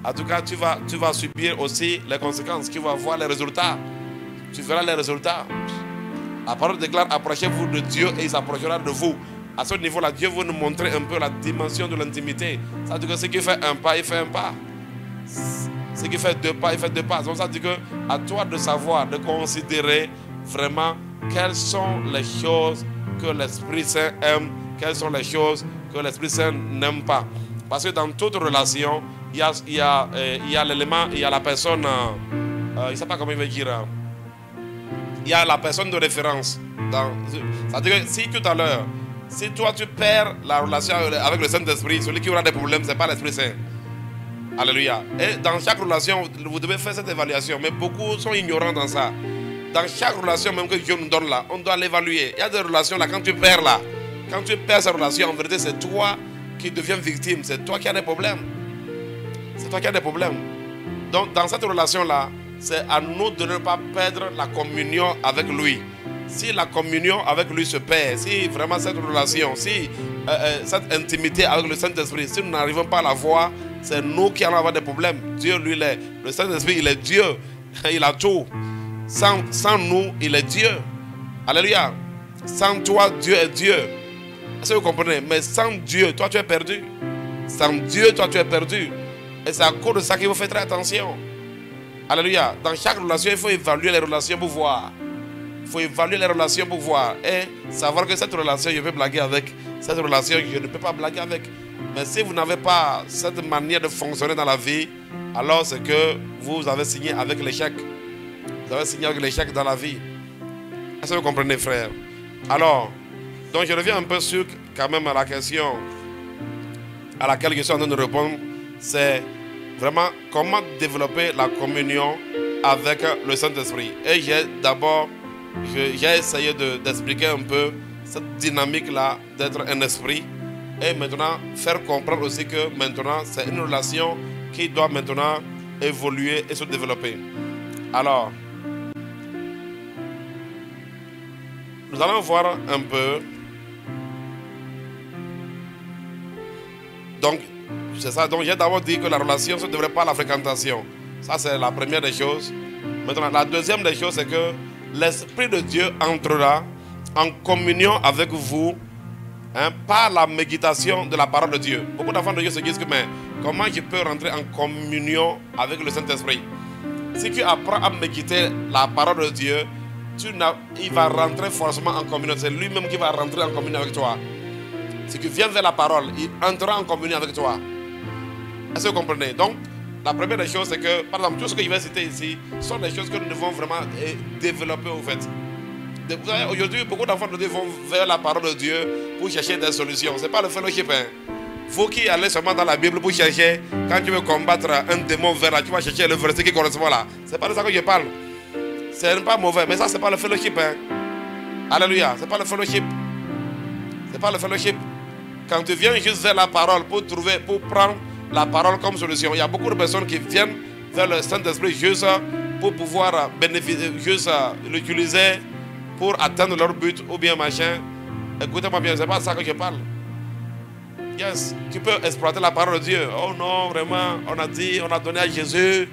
en tout cas, tu vas subir aussi les conséquences. Tu vas voir les résultats. Tu verras les résultats. La parole déclare, approchez-vous de Dieu et il s'approchera de vous. À ce niveau-là, Dieu veut nous montrer un peu la dimension de l'intimité. Ça veut dire que ce qui fait un pas, il fait un pas. Ce qui fait deux pas, il fait deux pas. Donc ça veut dire que à toi de savoir, de considérer vraiment quelles sont les choses que l'Esprit Saint aime, quelles sont les choses que l'Esprit Saint n'aime pas. Parce que dans toute relation, il y a l'élément, il y a la personne, il ne sait pas comment il veut dire. Il y a la personne de référence. C'est-à-dire que si tout à l'heure, si toi tu perds la relation avec le Saint-Esprit, celui qui aura des problèmes, ce n'est pas l'Esprit Saint. Alléluia. Et dans chaque relation, vous devez faire cette évaluation. Mais beaucoup sont ignorants dans ça. Dans chaque relation même que Dieu nous donne là, on doit l'évaluer. Il y a des relations là, quand tu perds là, quand tu perds cette relation, en vérité, c'est toi qui deviens victime. C'est toi qui as des problèmes. C'est toi qui as des problèmes. Donc, dans cette relation-là, c'est à nous de ne pas perdre la communion avec lui. Si la communion avec lui se perd, si vraiment cette relation, si cette intimité avec le Saint-Esprit, si nous n'arrivons pas à la voir, c'est nous qui allons avoir des problèmes. Dieu, lui, le Saint-Esprit, il est Dieu. Il a tout. Sans nous, il est Dieu. Alléluia. Sans toi, Dieu est Dieu. Est-ce que vous comprenez? Mais sans Dieu, toi, tu es perdu. Sans Dieu, toi, tu es perdu. Et c'est à cause de ça qu'il faut faire très attention. Alléluia. Dans chaque relation, il faut évaluer les relations pour voir. Il faut évaluer les relations pour voir. Et savoir que cette relation, je peux blaguer avec. Cette relation, je ne peux pas blaguer avec. Mais si vous n'avez pas cette manière de fonctionner dans la vie, alors c'est que vous avez signé avec l'échec. Vous avez signé avec l'échec dans la vie. Est-ce que vous comprenez, frère? Alors, donc je reviens un peu sur quand même à la question à laquelle je suis en train de répondre. C'est vraiment comment développer la communion avec le Saint-Esprit. Et j'ai essayé d'expliquer un peu cette dynamique-là d'être un esprit. Et maintenant, faire comprendre aussi que maintenant, c'est une relation qui doit maintenant évoluer et se développer. Alors, nous allons voir un peu. Donc, c'est ça. Donc, j'ai d'abord dit que la relation ne se devrait pas à la fréquentation. Ça, c'est la première des choses. Maintenant, la deuxième des choses, c'est que l'Esprit de Dieu entrera en communion avec vous, hein, par la méditation de la parole de Dieu. Beaucoup d'enfants de Dieu se disent que, mais comment je peux rentrer en communion avec le Saint-Esprit? Si tu apprends à méditer la parole de Dieu, il va rentrer forcément en communion. C'est lui-même qui va rentrer en communion avec toi. Si tu viens vers la parole, il entrera en communion avec toi. Est-ce que vous comprenez? Donc, la première des choses, c'est que, par exemple, tout ce que je vais citer ici sont des choses que nous devons vraiment développer au fait. Aujourd'hui, beaucoup d'enfants de Dieu vont vers la parole de Dieu pour chercher des solutions. Ce n'est pas le fellowship. Hein. Vous qui allez seulement dans la Bible pour chercher, quand tu veux combattre un démon vers là, tu vas chercher le verset qui correspond là. Ce n'est pas de ça que je parle. Ce n'est pas mauvais, mais ça, ce n'est pas le fellowship. Hein. Alléluia. Ce n'est pas le fellowship. Ce n'est pas le fellowship. Quand tu viens juste vers la parole pour prendre la parole comme solution, il y a beaucoup de personnes qui viennent vers le Saint-Esprit juste pour pouvoir bénéficier, juste l'utiliser pour atteindre leur but ou bien machin. Écoutez-moi bien, ce n'est pas ça que je parle. Yes, tu peux exploiter la parole de Dieu. Oh non, vraiment, on a dit, on a donné à Jésus.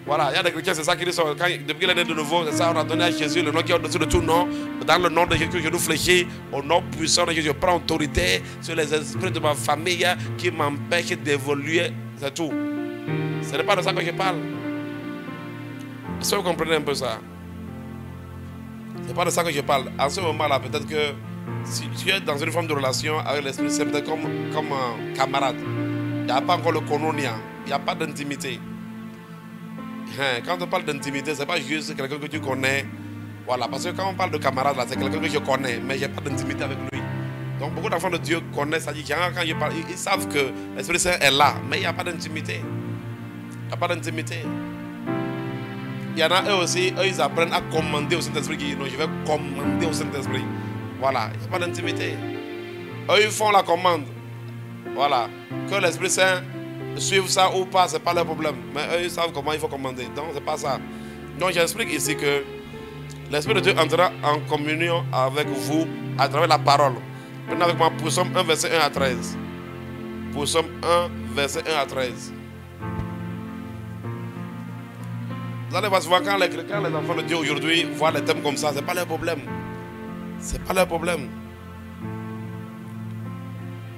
Voilà, il y a des chrétiens, c'est ça qui disent, depuis qu'il est né de nouveau, c'est ça, on a donné à Jésus le nom qui est au-dessus de tout nom. Dans le nom de Jésus, je nous fléchis, au nom puissant de Jésus, je prends autorité sur les esprits de ma famille qui m'empêchent d'évoluer. C'est tout. Ce n'est pas de ça que je parle. Est-ce que vous comprenez un peu ça? Ce n'est pas de ça que je parle. En ce moment-là, peut-être que si tu es dans une forme de relation avec l'Esprit, c'est peut-être comme un camarade. Il n'y a pas encore le kononia. Il n'y a pas d'intimité. Quand on parle d'intimité, ce n'est pas juste quelqu'un que tu connais. Voilà, parce que quand on parle de camarade, c'est quelqu'un que je connais, mais je n'ai pas d'intimité avec lui. Donc beaucoup d'enfants de Dieu connaissent ça. Quand je parle, ils savent que l'Esprit Saint est là, mais il n'y a pas d'intimité. Il n'y a pas d'intimité. Il y en a eux aussi, eux ils apprennent à commander au Saint-Esprit. Ils disent non, je vais commander au Saint-Esprit. Voilà, il n'y a pas d'intimité. Eux ils font la commande. Voilà, que l'Esprit Saint suivre ça ou pas, ce n'est pas leur problème. Mais eux, ils savent comment il faut commander. Donc, ce n'est pas ça. Donc, j'explique ici que l'Esprit de Dieu entrera en communion avec vous à travers la parole. Maintenant, avec moi, Psaume 1, verset 1 à 13. Psaume 1, verset 1 à 13. Vous allez voir souvent quand les enfants de Dieu aujourd'hui voient les thèmes comme ça, ce n'est pas leur problème. Ce n'est pas leur problème.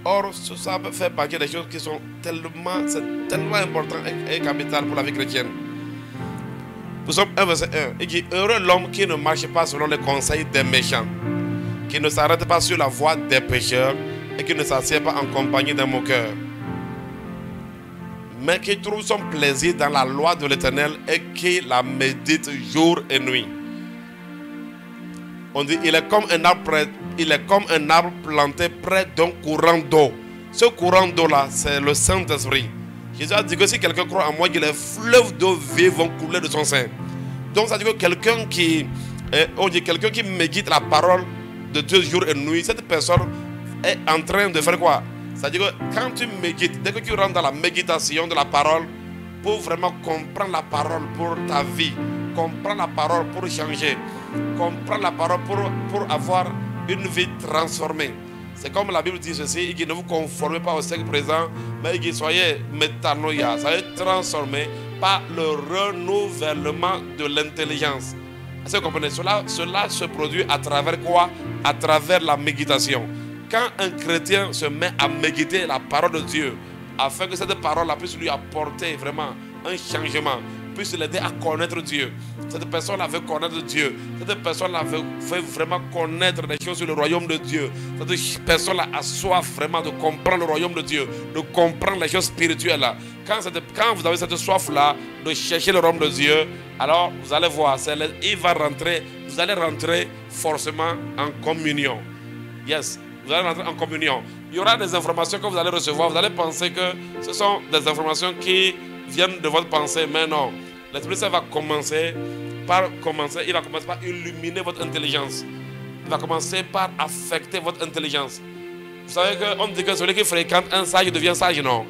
Or, ça peut faire partie des choses qui sont tellement importantes et capitales pour la vie chrétienne. Psaume 1, verset 1. Il dit, heureux l'homme qui ne marche pas selon les conseils des méchants, qui ne s'arrête pas sur la voie des pécheurs et qui ne s'assied pas en compagnie des moqueurs, mais qui trouve son plaisir dans la loi de l'Éternel et qui la médite jour et nuit. On dit, il est comme un arbre planté près d'un courant d'eau. Ce courant d'eau-là, c'est le Saint-Esprit. Jésus a dit que si quelqu'un croit en moi, que les fleuves d'eau vive vont couler de son sein. Donc ça veut dire que quelqu'un qui médite la parole de Dieu jour et nuit, cette personne est en train de faire quoi? C'est-à-dire que quand tu médites, dès que tu rentres dans la méditation de la parole, pour vraiment comprendre la parole pour ta vie, comprendre la parole pour changer, comprendre la parole pour avoir une vie transformée. C'est comme la Bible dit ceci, et que ne vous conformez pas au siècle présent, mais que soyez métanoïa, soyez transformés par le renouvellement de l'intelligence. Est-ce que vous comprenez? Cela se produit à travers quoi? À travers la méditation. Quand un chrétien se met à méditer la parole de Dieu, afin que cette parole puisse lui apporter vraiment un changement, puisse l'aider à connaître Dieu. Cette personne-là veut connaître Dieu. Cette personne-là veut vraiment connaître les choses sur le royaume de Dieu. Cette personne-là a soif vraiment de comprendre le royaume de Dieu, de comprendre les choses spirituelles. Quand vous avez cette soif-là de chercher le royaume de Dieu, alors vous allez voir, vous allez rentrer forcément en communion. Yes, vous allez rentrer en communion. Il y aura des informations que vous allez recevoir. Vous allez penser que ce sont des informations qui viennent de votre pensée, mais non. L'Esprit Saint va commencer par illuminer votre intelligence. Il va commencer par affecter votre intelligence. Vous savez qu'on dit que celui qui fréquente un sage devient sage, non?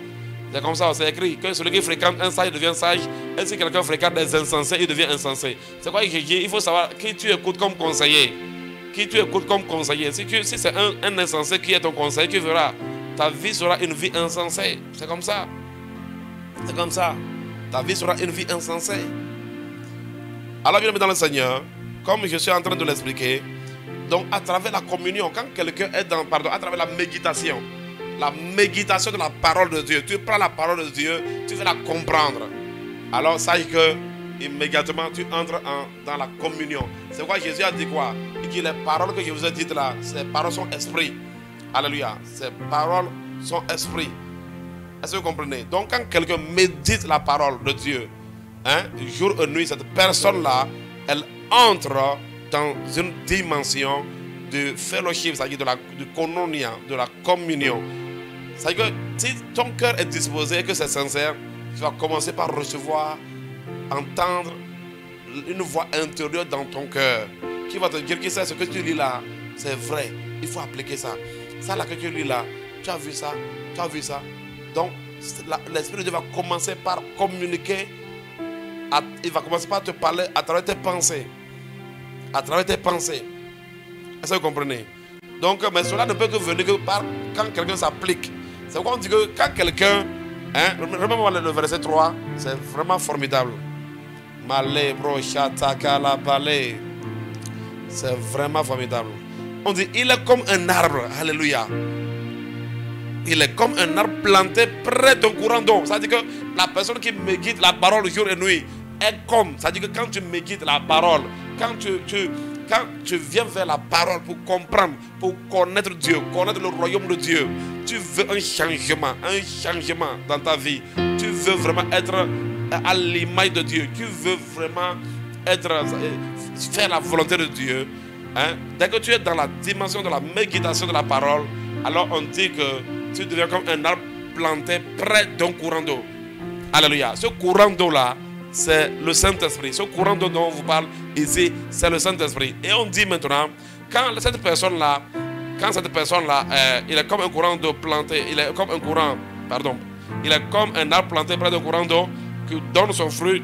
C'est comme ça, c'est écrit que celui qui fréquente un sage devient sage. Et si quelqu'un fréquente des insensés, il devient insensé. C'est quoi que je dis? Il faut savoir qui tu écoutes comme conseiller. Qui tu écoutes comme conseiller. Si c'est un insensé qui est ton conseiller, tu verras, ta vie sera une vie insensée. C'est comme ça. C'est comme ça. Ta vie sera une vie insensée. Alors, bien dans le Seigneur, comme je suis en train de l'expliquer, donc à travers la communion, quand quelqu'un est à travers la méditation de la parole de Dieu, tu prends la parole de Dieu, tu veux la comprendre. Alors, sache que immédiatement tu entres dans la communion. C'est quoi Jésus a dit quoi? Il dit les paroles que je vous ai dites là, ces paroles sont esprit. Alléluia. Ces paroles sont esprit. Est-ce que vous comprenez? Donc quand quelqu'un médite la parole de Dieu, jour et nuit, cette personne-là, elle entre dans une dimension de fellowship, c'est-à-dire de koinonia, de la communion. C'est-à-dire que si ton cœur est disposé et que c'est sincère, tu vas commencer par recevoir, entendre une voix intérieure dans ton cœur qui va te dire que ce que tu lis là, c'est vrai, il faut appliquer ça. Ça là que tu lis là, tu as vu ça, tu as vu ça. Donc l'Esprit de Dieu va commencer par communiquer, il va commencer par te parler à travers tes pensées. À travers tes pensées. Est-ce que vous comprenez? Donc, mais cela ne peut que venir que quand quelqu'un s'applique. C'est pourquoi on dit que quand quelqu'un, remets-moi le verset 3, c'est vraiment formidable. Malé, bro, chataka, la balé. C'est vraiment formidable. On dit, il est comme un arbre. Alléluia. Il est comme un arbre planté près d'un courant d'eau. Ça veut dire que la personne qui médite la parole jour et nuit est comme. Ça veut dire que quand tu médites la parole, quand tu viens vers la parole pour comprendre, pour connaître Dieu, connaître le royaume de Dieu, tu veux un changement dans ta vie. Tu veux vraiment être à l'image de Dieu. Tu veux vraiment faire la volonté de Dieu. Dès que tu es dans la dimension de la méditation de la parole, alors on dit que tu deviens comme un arbre planté près d'un courant d'eau. Alléluia. Ce courant d'eau-là, c'est le Saint-Esprit. Ce courant d'eau dont on vous parle ici, c'est le Saint-Esprit. Et on dit maintenant, quand cette personne-là, il est comme un courant d'eau planté, il est comme un arbre planté près d'un courant d'eau qui donne son fruit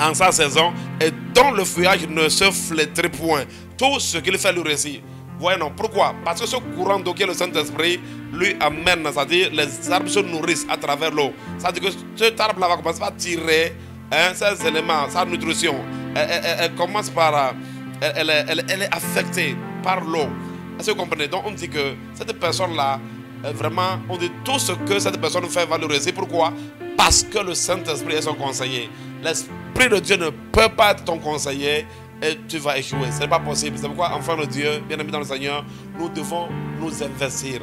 en sa saison et dont le feuillage ne se flétrit point. Tout ce qu'il fait lui réussit. Voyez non, pourquoi? Parce que ce courant d'eau qui est le Saint-Esprit lui amène, c'est-à-dire les arbres se nourrissent à travers l'eau. C'est-à-dire que cet arbre-là va commencer par tirer ses éléments, sa nutrition. Elle commence par... Elle est affectée par l'eau. Est-ce que vous comprenez? Donc on dit que cette personne-là, vraiment, on dit tout ce que cette personne fait va le réussir. Pourquoi? Parce que le Saint-Esprit est son conseiller. L'Esprit de Dieu ne peut pas être ton conseiller et tu vas échouer. Ce n'est pas possible. C'est pourquoi, enfants de Dieu, bien aimés dans le Seigneur, nous devons nous investir.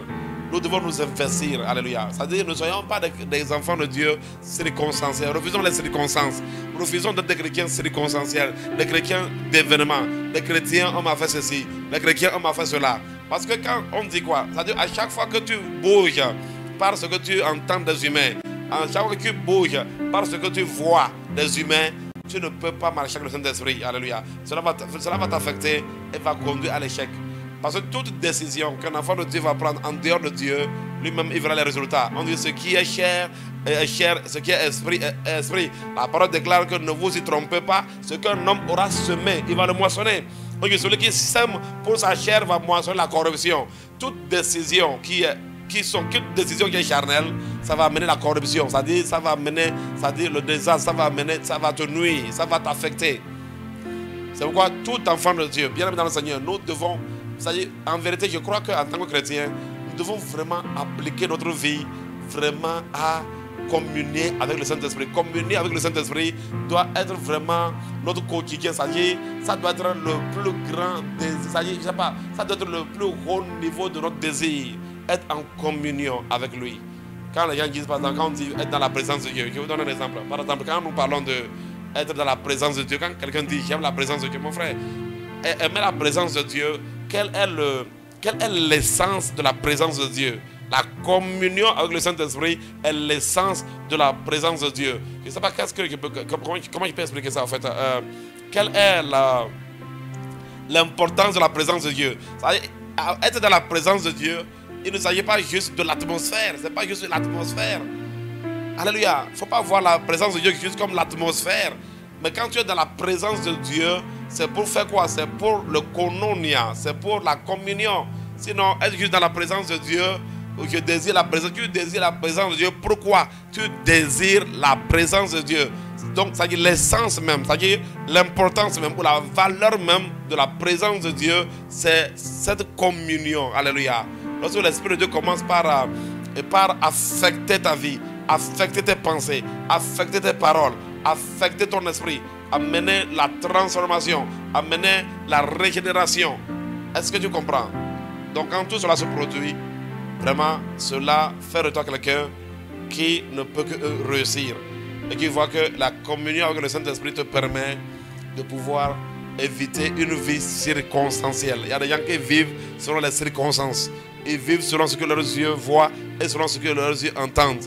Nous devons nous investir. Alléluia. C'est-à-dire, nous ne soyons pas des enfants de Dieu circonstanciels. Refusons les circonstances. Refusons d'être des chrétiens circonstanciels. Des chrétiens d'événements. Des chrétiens, on m'a fait ceci. Des chrétiens, on m'a fait cela. Parce que quand on dit quoi? C'est-à-dire, à chaque fois que tu bouges parce que tu entends des humains, chaque fois que tu bouges, parce que tu vois des humains, tu ne peux pas marcher avec le Saint-Esprit. Alléluia. Cela va t'affecter et va conduire à l'échec. Parce que toute décision qu'un enfant de Dieu va prendre en dehors de Dieu, lui-même, il verra les résultats. On dit ce qui est chair, ce qui est esprit, est esprit. La parole déclare que ne vous y trompez pas. Ce qu'un homme aura semé, il va le moissonner. Donc celui qui sème pour sa chair va moissonner la corruption. Toute décision toute décision qui est charnelle, ça va amener la corruption. C'est-à-dire, ça va amener, le désastre, ça va te nuire, ça va t'affecter. C'est pourquoi tout enfant de Dieu, bien aimé dans le Seigneur, nous devons, c'est-à-dire, en vérité, je crois qu'en tant que chrétien, nous devons vraiment appliquer notre vie vraiment à communier avec le Saint-Esprit. Communier avec le Saint-Esprit doit être vraiment notre quotidien. C'est-à-dire, ça doit être le plus grand désir. C'est-à-dire, je sais pas, ça doit être le plus haut niveau de notre désir. Être en communion avec lui. Quand les gens disent, par exemple, quand on dit être dans la présence de Dieu, je vais vous donner un exemple. Par exemple, quand nous parlons d'être dans la présence de Dieu, quand quelqu'un dit j'aime la présence de Dieu, mon frère, aimer la présence de Dieu, quelle est l'essence de la présence de Dieu? La communion avec le Saint-Esprit est l'essence de la présence de Dieu. Je ne sais pas comment je peux expliquer ça en fait. Quelle est l'importance de la présence de Dieu? Être dans la présence de Dieu, il ne s'agit pas juste de l'atmosphère. Ce n'est pas juste l'atmosphère. Alléluia. Il ne faut pas voir la présence de Dieu juste comme l'atmosphère. Mais quand tu es dans la présence de Dieu, c'est pour faire quoi? C'est pour le koinonia. C'est pour la communion. Sinon, être juste dans la présence de Dieu, je désire la présence. Tu désires la présence de Dieu. Pourquoi? Tu désires la présence de Dieu. Donc, ça dit l'essence même, c'est-à-dire l'importance même ou la valeur même de la présence de Dieu, c'est cette communion. Alléluia. Lorsque l'Esprit de Dieu commence par affecter ta vie, affecter tes pensées, affecter tes paroles, affecter ton esprit, amener la transformation, amener la régénération. Est-ce que tu comprends? Donc quand tout cela se produit, vraiment, cela fait de toi quelqu'un qui ne peut que réussir. Et qui voit que la communion avec le Saint-Esprit te permet de pouvoir éviter une vie circonstancielle. Il y a des gens qui vivent selon les circonstances. Ils vivent selon ce que leurs yeux voient et selon ce que leurs yeux entendent.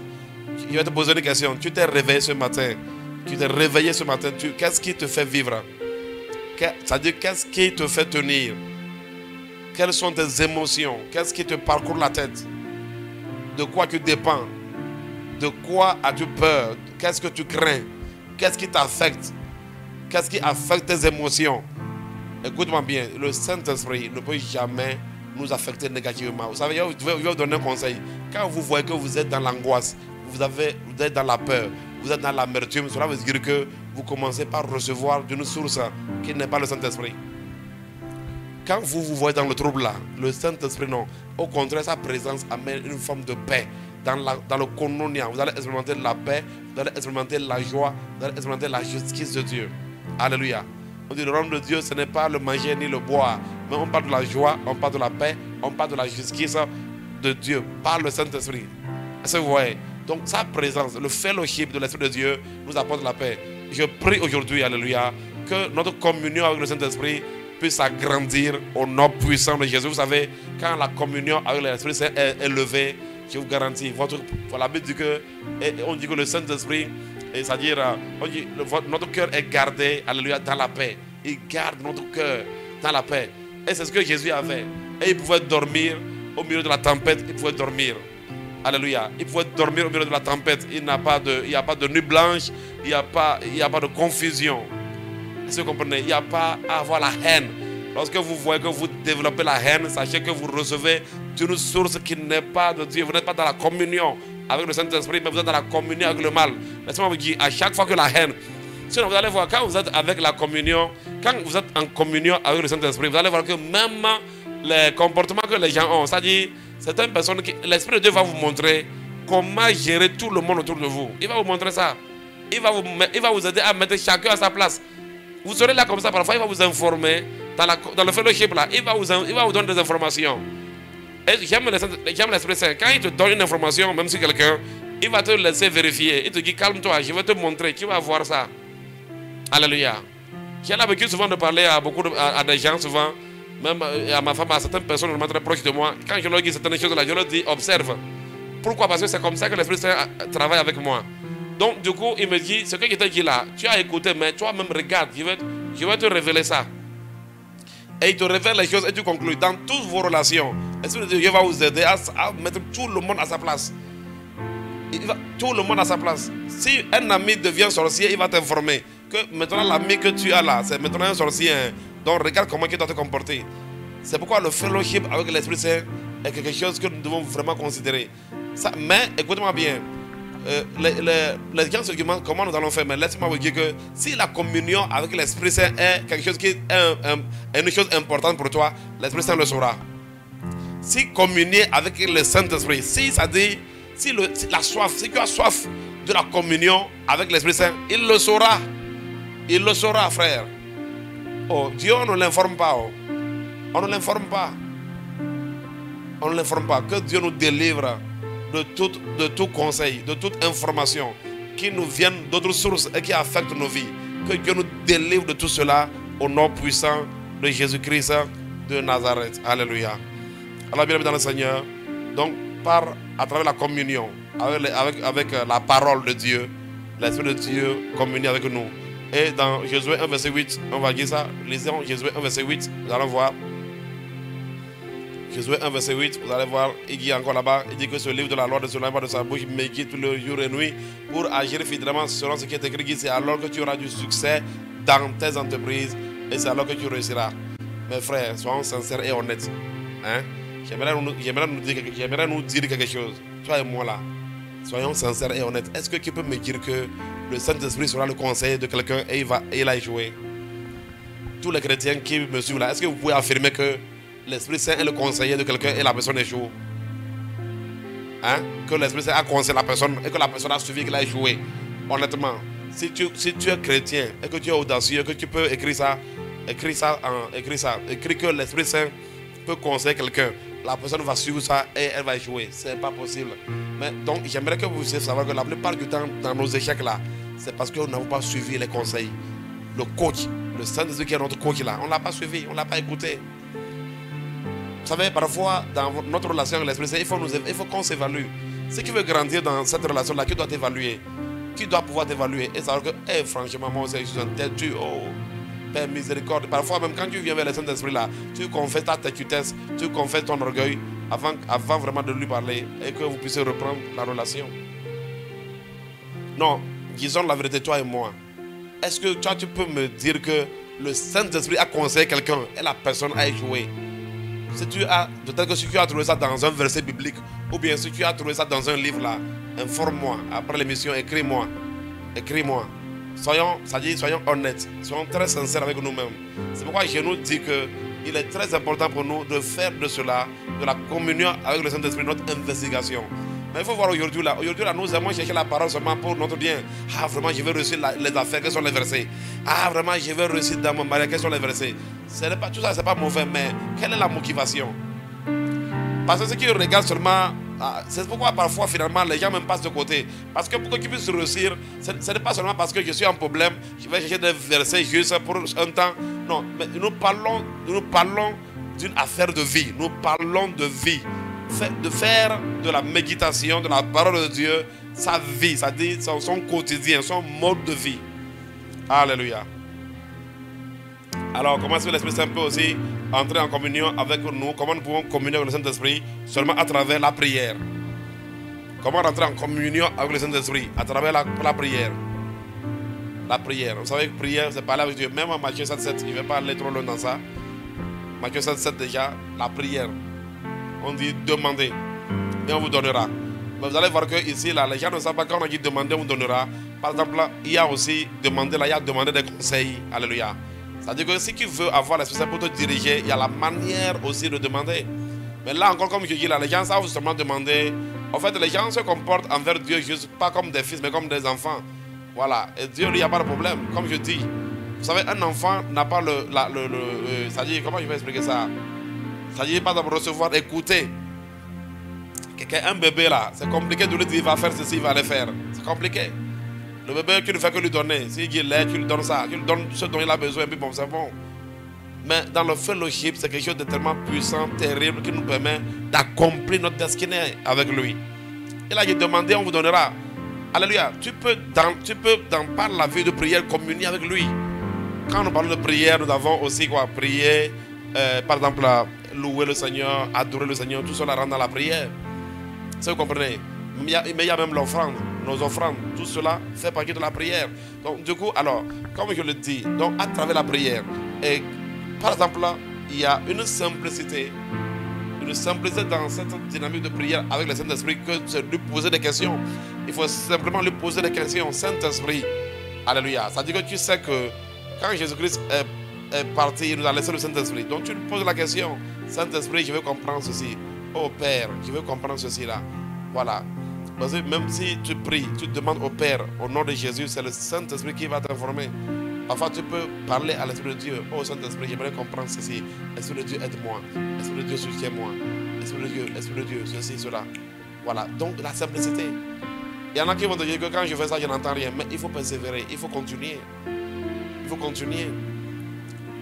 Je vais te poser une question. Tu t'es réveillé ce matin. Qu'est-ce qui te fait vivre? C'est-à-dire, qu'est-ce qui te fait tenir? Quelles sont tes émotions? Qu'est-ce qui te parcourt la tête? De quoi tu dépends? De quoi as-tu peur? Qu'est-ce que tu crains? Qu'est-ce qui t'affecte? Qu'est-ce qui affecte tes émotions? Écoute-moi bien, le Saint-Esprit ne peut jamais nous affecter négativement. Vous savez, je vais vous donner un conseil. Quand vous voyez que vous êtes dans l'angoisse, vous êtes dans la peur, vous êtes dans l'amertume, cela veut dire que vous commencez par recevoir d'une source qui n'est pas le Saint-Esprit. Quand vous voyez dans le trouble là, le Saint-Esprit non. Au contraire, sa présence amène une forme de paix. Dans le koinonia, vous allez expérimenter la paix, vous allez expérimenter la joie, vous allez expérimenter la justice de Dieu. Alléluia. On dit le royaume de Dieu, ce n'est pas le manger ni le boire. Mais on parle de la joie, on parle de la paix, on parle de la justice de Dieu par le Saint-Esprit. Est-ce que vous voyez? Donc sa présence, le fellowship de l'Esprit de Dieu nous apporte la paix. Je prie aujourd'hui, alléluia, que notre communion avec le Saint-Esprit puisse s'agrandir au nom puissant de Jésus. Vous savez, quand la communion avec l'Esprit s'est élevée, je vous garantis, la Bible dit que, on dit que le Saint-Esprit, c'est-à-dire, notre cœur est gardé, alléluia, dans la paix. Il garde notre cœur dans la paix. Et c'est ce que Jésus avait. Et il pouvait dormir au milieu de la tempête, il pouvait dormir. Alléluia. Il pouvait dormir au milieu de la tempête. Il n'y a pas de nuit blanche, il n'y a pas de confusion. Est-ce que vous comprenez? Il n'y a pas à avoir la haine. Lorsque vous voyez que vous développez la haine, sachez que vous recevez d'une source qui n'est pas de Dieu. Vous n'êtes pas dans la communion avec le Saint-Esprit, mais vous êtes dans la communion avec le mal. Laissez-moi vous dire, à chaque fois que la haine, sinon vous allez voir, quand vous êtes avec la communion, quand vous êtes en communion avec le Saint-Esprit, vous allez voir que même les comportements que les gens ont, c'est-à-dire, certaines personnes, l'Esprit de Dieu va vous montrer comment gérer tout le monde autour de vous. Il va vous montrer ça. Il va vous aider à mettre chacun à sa place. Vous serez là comme ça, parfois il va vous informer. Dans le fellowship là, il va vous donner des informations. Et j'aime l'Esprit Saint. Quand il te donne une information, même si quelqu'un, il va te laisser vérifier. Il te dit calme-toi, je vais te montrer, tu vas voir ça. Alléluia. J'ai l'habitude souvent de parler à des gens, souvent, même à ma femme, à certaines personnes vraiment très proches de moi. Quand je leur dis certaines choses là, je leur dis observe. Pourquoi? Parce que c'est comme ça que l'Esprit Saint travaille avec moi. Donc du coup, il me dit, ce que je t'ai dit là, tu as écouté, mais toi-même regarde, je vais te révéler ça. Et il te révèle les choses et tu conclus. Dans toutes vos relations, l'Esprit de Dieu va vous aider à mettre tout le monde à sa place. Tout le monde à sa place. Si un ami devient sorcier, il va t'informer que maintenant l'ami que tu as là, c'est maintenant un sorcier. Donc regarde comment il doit te comporter. C'est pourquoi le fellowship avec l'Esprit Saint est quelque chose que nous devons vraiment considérer. Ça, mais écoutez-moi bien. Les gens se demandent comment nous allons faire, mais laissez-moi vous dire que si la communion avec l'Esprit Saint est quelque chose qui est une chose importante pour toi, l'Esprit Saint le saura. Si communier avec le Saint-Esprit, si ça dit, si tu as soif de la communion avec l'Esprit Saint, il le saura. Il le saura, frère. Oh, Dieu ne l'informe pas. Oh. On ne l'informe pas. On ne l'informe pas. Que Dieu nous délivre de tout conseil, de toute information qui nous viennent d'autres sources et qui affectent nos vies. Que Dieu nous délivre de tout cela au nom puissant de Jésus-Christ de Nazareth. Alléluia. Alors bien dans le Seigneur, donc à travers la communion avec la parole de Dieu, l'Esprit de Dieu communie avec nous. Et dans Josué 1 verset 8, on va dire ça, lisons Josué 1 verset 8, nous allons voir. Josué 1 verset 8, vous allez voir, il dit encore là-bas, il dit que ce livre de la loi de ce livre de sa bouche médite tout le jour et nuit pour agir fidèlement selon ce qui est écrit. C'est alors que tu auras du succès dans tes entreprises et c'est alors que tu réussiras. Mes frères, soyons sincères et honnêtes. Hein? J'aimerais nous dire quelque chose. Toi et moi là, soyons sincères et honnêtes. Est-ce que tu peux me dire que le Saint-Esprit sera le conseiller de quelqu'un et il a échoué? Tous les chrétiens qui me suivent là, est-ce que vous pouvez affirmer que l'Esprit Saint est le conseiller de quelqu'un et la personne échoue? Hein? Que l'Esprit Saint a conseillé la personne et que la personne a suivi qu'il a échoué. Honnêtement, si tu es chrétien et que tu es audacieux, que tu peux écrire ça, écris que l'Esprit Saint peut conseiller quelqu'un. La personne va suivre ça et elle va échouer. C'est pas possible. Mais donc, j'aimerais que vous puissiez savoir que la plupart du temps, dans nos échecs là, c'est parce que nous n'avons pas suivi les conseils. Le coach, le Saint-Esprit qui est notre coach là, on ne l'a pas suivi, on ne l'a pas écouté. Vous savez, parfois, dans notre relation avec l'Esprit Saint, il faut qu'on s'évalue. Si tu veux grandir dans cette relation-là, qui doit t'évaluer? Qui doit pouvoir t'évaluer? Et savoir que, franchement, moi aussi, je suis un têtu. Oh, Père miséricorde. Parfois, même quand tu viens vers le Saint-Esprit là, tu confesses ta têtutesse, tu confesses ton orgueil avant vraiment de lui parler et que vous puissiez reprendre la relation. Non, disons la vérité, toi et moi. Est-ce que toi, tu peux me dire que le Saint-Esprit a conseillé quelqu'un et la personne a échoué? Peut-être que si tu as trouvé ça dans un verset biblique, ou bien si tu as trouvé ça dans un livre là, informe-moi. Après l'émission, écris-moi. Écris-moi. Soyons honnêtes, soyons très sincères avec nous-mêmes. C'est pourquoi je nous dis qu'il est très important pour nous de faire de cela, de la communion avec le Saint-Esprit, notre investigation. Mais il faut voir aujourd'hui là, nous aimons chercher la parole seulement pour notre bien. Ah vraiment, je vais réussir les affaires, quels sont les versets? Ah vraiment, je vais réussir dans mon mariage, quels sont les versets? Tout ça, c'est pas mauvais, mais quelle est la motivation? Parce que ceux qui regardent seulement, c'est pourquoi parfois finalement les gens même passent de côté. Parce que pour que tu puisses réussir, ce n'est pas seulement parce que je suis en problème, je vais chercher des versets juste pour un temps. Non, mais nous parlons d'une affaire de vie. Nous parlons de vie. De faire de la méditation, de la parole de Dieu, sa vie, c'est-à-dire son quotidien, son mode de vie. Alléluia. Alors, comment est-ce que l'Esprit Saint peut aussi entrer en communion avec nous? Comment nous pouvons communier avec le Saint-Esprit? Seulement à travers la prière. Comment rentrer en communion avec le Saint-Esprit? À travers la prière. La prière. Vous savez que prière, c'est parler avec Dieu. Même en Matthieu 7,7, je ne vais pas aller trop loin dans ça. Matthieu 7,7 déjà, la prière. On dit demander et on vous donnera. Mais vous allez voir que ici, là, les gens ne savent pas quand on dit demander, on vous donnera. Par exemple, là, il y a aussi demander, là, il y a demander des conseils. Alléluia. C'est-à-dire que si tu veux avoir l'Esprit Saint pour te diriger, il y a la manière aussi de demander. Mais là encore, comme je dis, là, les gens savent seulement demander. En fait, les gens se comportent envers Dieu juste pas comme des fils, mais comme des enfants. Voilà. Et Dieu, lui, il n'y a pas de problème. Comme je dis, vous savez, un enfant n'a pas c'est-à-dire, comment je vais expliquer ça? C'est-à-dire, pas de recevoir, écouter. Un bébé là, c'est compliqué de lui dire il va faire ceci, il va le faire. C'est compliqué. Le bébé, tu ne fais que lui donner. S'il dit lait, tu lui donnes ça. Tu lui donnes ce dont il a besoin, et puis bon, c'est bon. Mais dans le fellowship, c'est quelque chose de tellement puissant, terrible, qui nous permet d'accomplir notre destinée avec lui. Il a dit demandez, on vous donnera. Alléluia. Tu peux par la vie de prière, communier avec lui. Quand nous parlons de prière, nous avons aussi quoi? Prier, par exemple, louer le Seigneur, adorer le Seigneur, tout cela rentre dans la prière. Ça, vous comprenez? Mais il y a même l'offrande, nos offrandes, tout cela fait partie de la prière. Donc, du coup, alors, comme je le dis, donc à travers la prière, et par exemple, là, il y a une simplicité dans cette dynamique de prière avec le Saint-Esprit que c'est de lui poser des questions. Il faut simplement lui poser des questions. Saint-Esprit, alléluia. Ça dit que tu sais que quand Jésus-Christ est parti, il nous a laissé le Saint-Esprit. Donc tu lui poses la question, Saint-Esprit, je veux comprendre ceci. Oh Père, je veux comprendre ceci là. Voilà. Parce que même si tu pries, tu demandes au Père, au nom de Jésus, c'est le Saint-Esprit qui va t'informer. Parfois tu peux parler à l'Esprit de Dieu. Oh Saint-Esprit, j'aimerais comprendre ceci. Esprit de Dieu, aide-moi. Esprit de Dieu, soutiens-moi. Esprit de Dieu, ceci, cela. Voilà. Donc la simplicité. Il y en a qui vont te dire que quand je fais ça, je n'entends rien. Mais il faut persévérer, il faut continuer. Il faut continuer.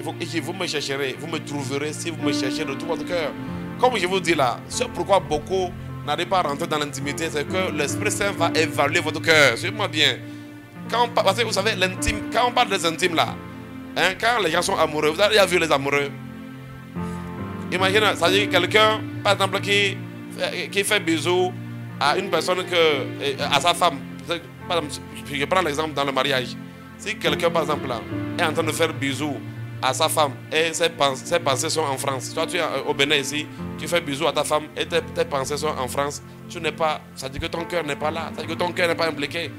Vous me chercherez, vous me trouverez si vous me cherchez de tout votre cœur. Comme je vous dis là, c'est pourquoi beaucoup n'arrivent pas à rentrer dans l'intimité, c'est que l'Esprit Saint va évaluer votre cœur. Suivez-moi bien. Parce que vous savez, l'intime, quand on parle des intimes là, hein, quand les gens sont amoureux, vous avez déjà vu les amoureux. Imaginez, ça dit quelqu'un, par exemple, qui fait bisou à une personne, à sa femme. Par exemple, je prends l'exemple dans le mariage. Si quelqu'un, par exemple, là, est en train de faire bisou à sa femme et ses pensées sont en France. Toi, tu es au Bénin ici, tu fais bisou à ta femme et tes pensées sont en France. Tu n'es pas, ça dit que ton cœur n'est pas là, ça dit que ton cœur n'est pas impliqué.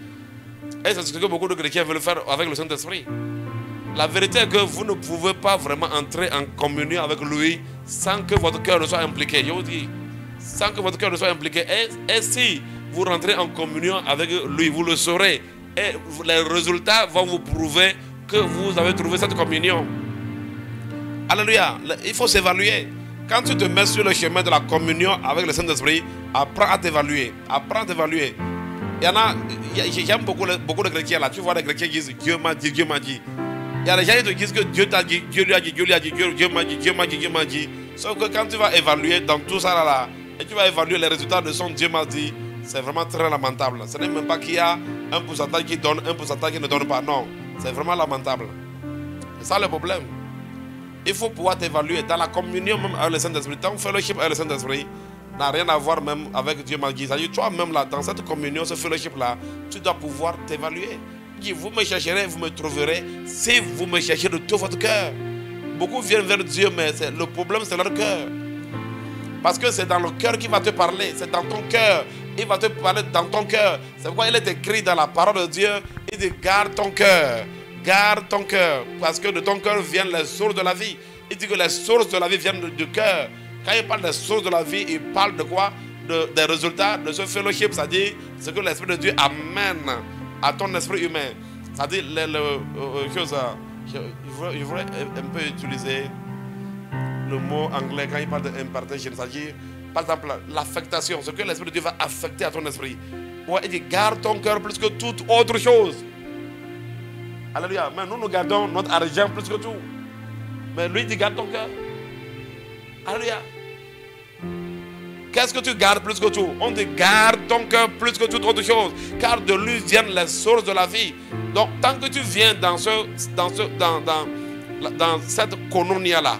Et c'est ce que beaucoup de chrétiens veulent faire avec le Saint-Esprit. La vérité est que vous ne pouvez pas vraiment entrer en communion avec lui sans que votre cœur ne soit impliqué. Je vous dis, sans que votre cœur ne soit impliqué. Et si vous rentrez en communion avec lui, vous le saurez. Et les résultats vont vous prouver que vous avez trouvé cette communion. Alléluia. Il faut s'évaluer. Quand tu te mets sur le chemin de la communion avec le Saint-Esprit, apprends à t'évaluer. Apprends à t'évaluer. J'aime beaucoup de chrétiens là. Tu vois des chrétiens qui disent Dieu m'a dit, Dieu m'a dit. Il y a des gens qui te disent que Dieu t'a dit, Dieu lui a dit, Dieu lui a dit, Dieu m'a dit, Dieu m'a dit, Dieu m'a dit. Sauf que quand tu vas évaluer dans tout ça là, et tu vas évaluer les résultats de son Dieu m'a dit, c'est vraiment très lamentable. Ce n'est même pas qu'il y a un pourcentage qui donne, un pourcentage qui ne donne pas. Non, c'est vraiment lamentable. C'est ça le problème. Il faut pouvoir t'évaluer dans la communion même avec le Saint-Esprit. Ton fellowship avec le Saint-Esprit n'a rien à voir même avec Dieu m'a dit. C'est-à-dire toi-même là, dans cette communion, ce fellowship là, tu dois pouvoir t'évaluer. Vous me chercherez, vous me trouverez si vous me cherchez de tout votre cœur. Beaucoup viennent vers Dieu, mais le problème c'est leur cœur. Parce que c'est dans le cœur qu'il va te parler. C'est dans ton cœur. Il va te parler dans ton cœur. C'est pourquoi il est écrit dans la parole de Dieu. Il dit garde ton cœur. Garde ton cœur. Parce que de ton cœur viennent les sources de la vie. Il dit que les sources de la vie viennent du cœur. Quand il parle des sources de la vie, il parle de quoi? Des résultats de ce fellowship. C'est-à-dire ce que l'Esprit de Dieu amène à ton esprit humain. C'est-à-dire je voudrais un peu utiliser le mot anglais quand il parle d'impartation. C'est-à-dire, par exemple, l'affectation, ce que l'Esprit de Dieu va affecter à ton esprit. Ouais, il dit garde ton cœur plus que toute autre chose. Alléluia. Mais nous gardons notre argent plus que tout. Mais lui dit garde ton cœur. Alléluia. Qu'est-ce que tu gardes plus que tout? On dit garde ton cœur plus que toute autre chose. Car de lui viennent les sources de la vie. Donc tant que tu viens dans cette koinonia-là,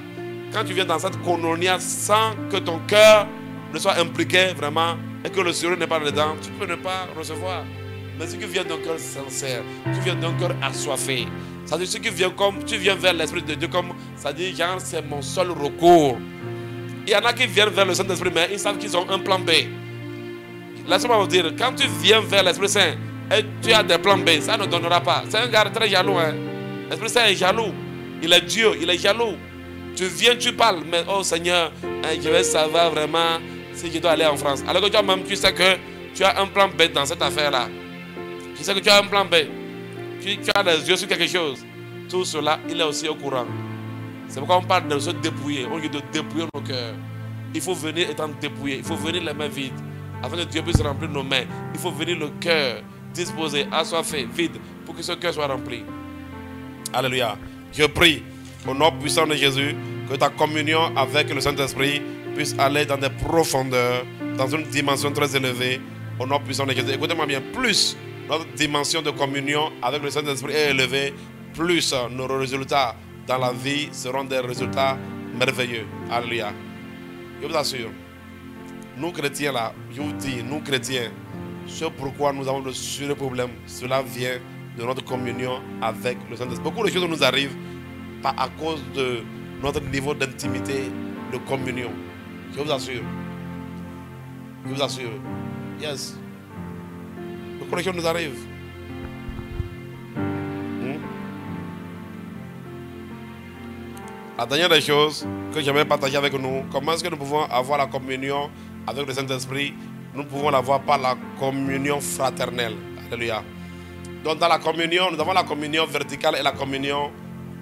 quand tu viens dans cette koinonia sans que ton cœur ne soit impliqué vraiment et que le Seigneur n'est pas dedans, tu peux ne pas recevoir. Mais si tu viens d'un cœur sincère, tu viens d'un cœur assoiffé, c'est-à-dire si tu viens vers l'Esprit de Dieu comme, c'est-à-dire genre c'est mon seul recours. Il y en a qui viennent vers le Saint-Esprit, mais ils savent qu'ils ont un plan B. Laisse-moi vous dire, quand tu viens vers l'Esprit Saint et tu as des plans B, ça ne donnera pas. C'est un gars très jaloux. Hein? L'Esprit Saint est jaloux. Il est Dieu, il est jaloux. Tu viens, tu parles, mais oh Seigneur, je vais savoir vraiment si je dois aller en France. Alors que toi-même, tu sais que tu as un plan B dans cette affaire-là. Tu sais que tu as un plan B. Tu as les yeux sur quelque chose. Tout cela, il est aussi au courant. C'est pourquoi on parle de se dépouiller. On dit de dépouiller nos cœurs. Il faut venir étant dépouillé. Il faut venir les mains vides. Afin que Dieu puisse remplir nos mains. Il faut venir le cœur disposé, assoiffé, vide, pour que ce cœur soit rempli. Alléluia. Je prie au nom puissant de Jésus que ta communion avec le Saint-Esprit puisse aller dans des profondeurs, dans une dimension très élevée. au nom puissant de Jésus. Écoutez-moi bien, plus notre dimension de communion avec le Saint-Esprit est élevée, plus nos résultats dans la vie seront des résultats merveilleux. Alléluia. Je vous assure, nous chrétiens là, je vous dis, nous chrétiens, ce pourquoi nous avons de sérieux problèmes, cela vient de notre communion avec le Saint-Esprit. Beaucoup de choses nous arrivent pas à cause de notre niveau d'intimité, de communion. Je vous assure. Je vous assure. Yes. Beaucoup de choses nous arrivent. La dernière des choses que j'aimerais partager avec nous, comment est-ce que nous pouvons avoir la communion avec le Saint-Esprit? Nous pouvons l'avoir par la communion fraternelle. Alléluia. Donc dans la communion, nous avons la communion verticale et la communion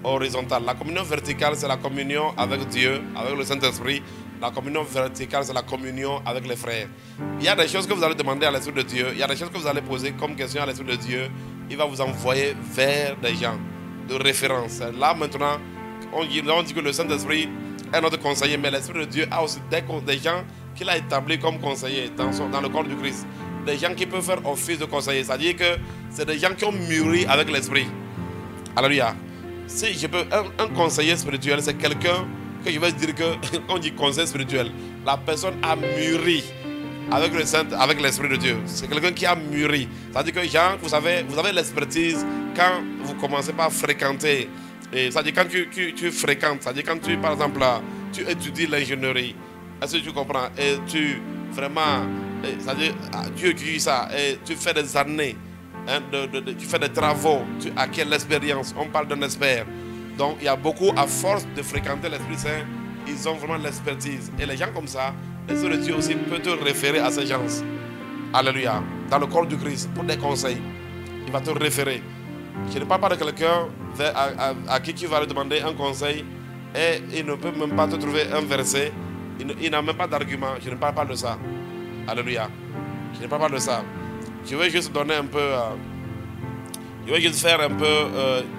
horizontale. La communion verticale, c'est la communion avec Dieu, avec le Saint-Esprit. La communion verticale, c'est la communion avec les frères. Il y a des choses que vous allez demander à l'Esprit de Dieu. Il y a des choses que vous allez poser comme question à l'Esprit de Dieu. Il va vous envoyer vers des gens de référence. Là maintenant, on dit que le Saint-Esprit est notre conseiller, mais l'Esprit de Dieu a aussi des gens qu'il a établis comme conseillers dans le corps du Christ. Des gens qui peuvent faire office de conseiller. C'est-à-dire que c'est des gens qui ont mûri avec l'Esprit. Alléluia. Si je peux, un conseiller spirituel, c'est quelqu'un que je vais dire que, quand on dit conseil spirituel, la personne a mûri avec le Saint, avec l'Esprit de Dieu. C'est quelqu'un qui a mûri. C'est-à-dire que, genre, vous avez l'expertise quand vous commencez par fréquenter. C'est-à-dire quand tu fréquentes, c'est-à-dire quand tu, par exemple, tu étudies l'ingénierie. Est-ce que tu comprends? Et tu, vraiment, c'est-à-dire, tu étudies ça et tu fais des années. Hein, tu fais des travaux, tu acquiers l'expérience. On parle d'un expert. Donc il y a beaucoup, à force de fréquenter l'Esprit Saint, ils ont vraiment l'expertise. Et les gens comme ça, l'Esprit de Dieu aussi peut te référer à ces gens. Alléluia. Dans le corps du Christ, pour des conseils, il va te référer. Je ne parle pas de quelqu'un à qui tu vas lui demander un conseil et il ne peut même pas te trouver un verset. Il n'a même pas d'argument. Je ne parle pas de ça. Alléluia. Je ne parle pas de ça. Je vais juste donner un peu, je vais juste faire un peu,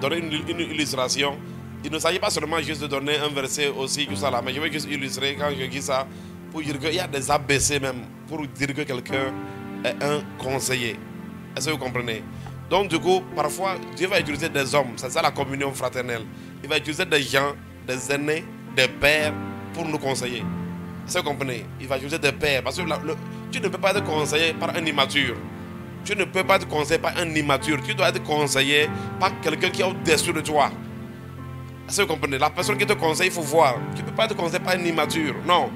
donner une illustration. Il ne s'agit pas seulement juste de donner un verset aussi, tout ça là, mais je vais juste illustrer quand je dis ça, pour dire qu'il y a des ABC même, pour dire que quelqu'un est un conseiller. Est-ce que vous comprenez? Donc du coup, parfois, Dieu va utiliser des hommes, c'est ça la communion fraternelle. Il va utiliser des gens, des aînés, des pères, pour nous conseiller. Est-ce que vous comprenez? Il va utiliser des pères, parce que tu ne peux pas être conseillé par un immature. Tu ne peux pas être conseillé par un immature. Tu dois être conseillé par quelqu'un qui est au-dessus de toi. Est-ce que vous comprenez? La personne qui te conseille, il faut voir. Tu ne peux pas être conseillé par un immature. Non.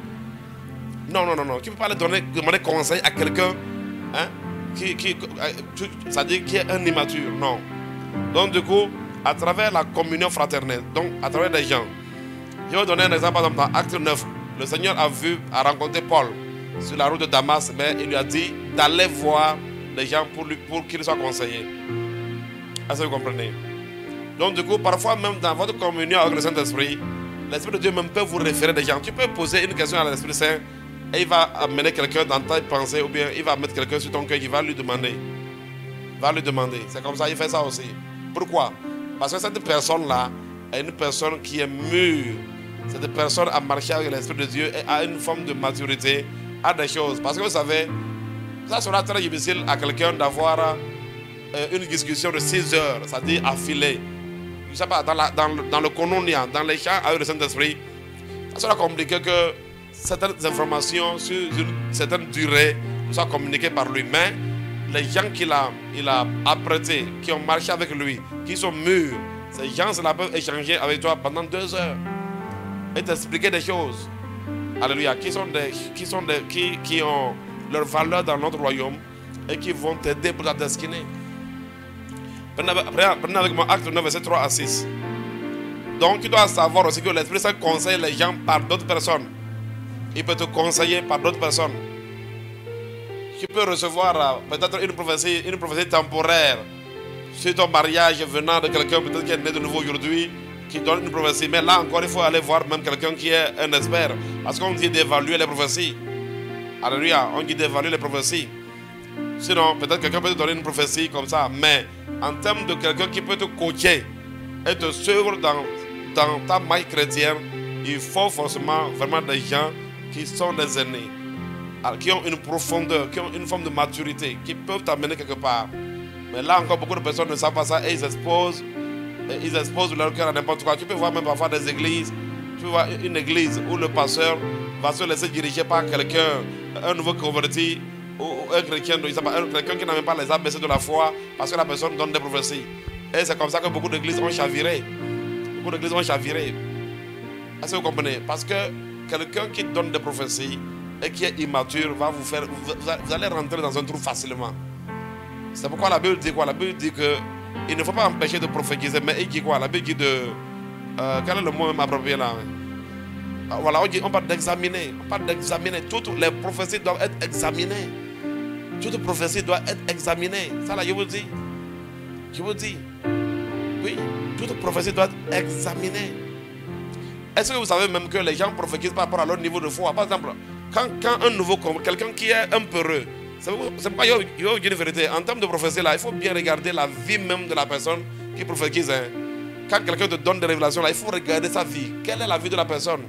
Non. Tu ne peux pas demander conseil à quelqu'un hein, c'est-à-dire qui est un immature. Non. Donc du coup, à travers la communion fraternelle, donc à travers des gens, je vais vous donner un exemple. Par exemple, dans Acte 9, le Seigneur a rencontré Paul sur la route de Damas, mais il lui a dit d'aller voir les gens pour qu'ils soient conseillés. Est-ce que vous comprenez? Donc du coup, parfois même dans votre communion avec le Saint-Esprit, l'Esprit de Dieu même peut vous référer des gens. Tu peux poser une question à l'Esprit Saint et il va amener quelqu'un dans ta pensée ou bien il va mettre quelqu'un sur ton cœur qui va lui demander. C'est comme ça, il fait ça aussi. Pourquoi? Parce que cette personne-là est une personne qui est mûre. Cette personne a marché avec l'Esprit de Dieu et a une forme de maturité, a des choses. Parce que vous savez, ça sera très difficile à quelqu'un d'avoir une discussion de 6 heures, c'est-à-dire affilée. Je ne sais pas, dans le koinonia, dans les chants avec le Saint-Esprit, ça sera compliqué que certaines informations sur une certaine durée soient communiquées par lui. Mais les gens qu'il a apprêtés, qui ont marché avec lui, qui sont mûrs, ces gens-là peuvent échanger avec toi pendant 2 heures et t'expliquer des choses. Alléluia. Qui ont leur valeur dans notre royaume et qui vont t'aider pour ta destinée. Prenez avec moi Acte 9, verset 3 à 6. Donc tu dois savoir aussi que l'Esprit Saint conseille les gens par d'autres personnes. Il peut te conseiller par d'autres personnes. Tu peux recevoir peut-être une prophétie temporaire sur ton mariage venant de quelqu'un peut-être qui est né de nouveau aujourd'hui, qui donne une prophétie. Mais là encore, il faut aller voir même quelqu'un qui est un expert. Parce qu'on dit d'évaluer les prophéties. Alléluia, on dit d'évaluer les prophéties. Sinon, peut-être quelqu'un peut te donner une prophétie comme ça. Mais en termes de quelqu'un qui peut te coacher et te suivre dans ta maille chrétienne, il faut forcément vraiment des gens qui sont des aînés. qui ont une profondeur, qui ont une forme de maturité, qui peuvent t'amener quelque part. Mais là encore, beaucoup de personnes ne savent pas ça et ils exposent leur cœur à n'importe quoi. Tu peux voir même parfois des églises, tu peux voir une église où le pasteur va se laisser diriger par quelqu'un, un nouveau converti, ou un chrétien, quelqu'un qui n'a même pas les ABC de la foi, parce que la personne donne des prophéties. Et c'est comme ça que beaucoup d'églises ont chaviré. Beaucoup d'églises ont chaviré. Est-ce que vous comprenez? Parce que quelqu'un qui donne des prophéties et qui est immature va vous faire, vous allez rentrer dans un trou facilement. C'est pourquoi la Bible dit quoi? La Bible dit que il ne faut pas empêcher de prophétiser, mais il dit quoi? La Bible dit de... quel est le mot même approprié là? Voilà, on parle d'examiner. On parle d'examiner. Toutes les prophéties doivent être examinées. Toute prophétie doit être examinée. Ça là, je vous dis. Je vous dis. Oui, toute prophétie doit être examinée. Est-ce que vous savez même que les gens prophétisent par rapport à leur niveau de foi? Par exemple, quand un nouveau, quelqu'un qui est un peureux, c'est pourquoi il y a une vérité. En termes de prophétie, là, il faut bien regarder la vie même de la personne qui prophétise. Hein. Quand quelqu'un te donne des révélations, là, il faut regarder sa vie. Quelle est la vie de la personne?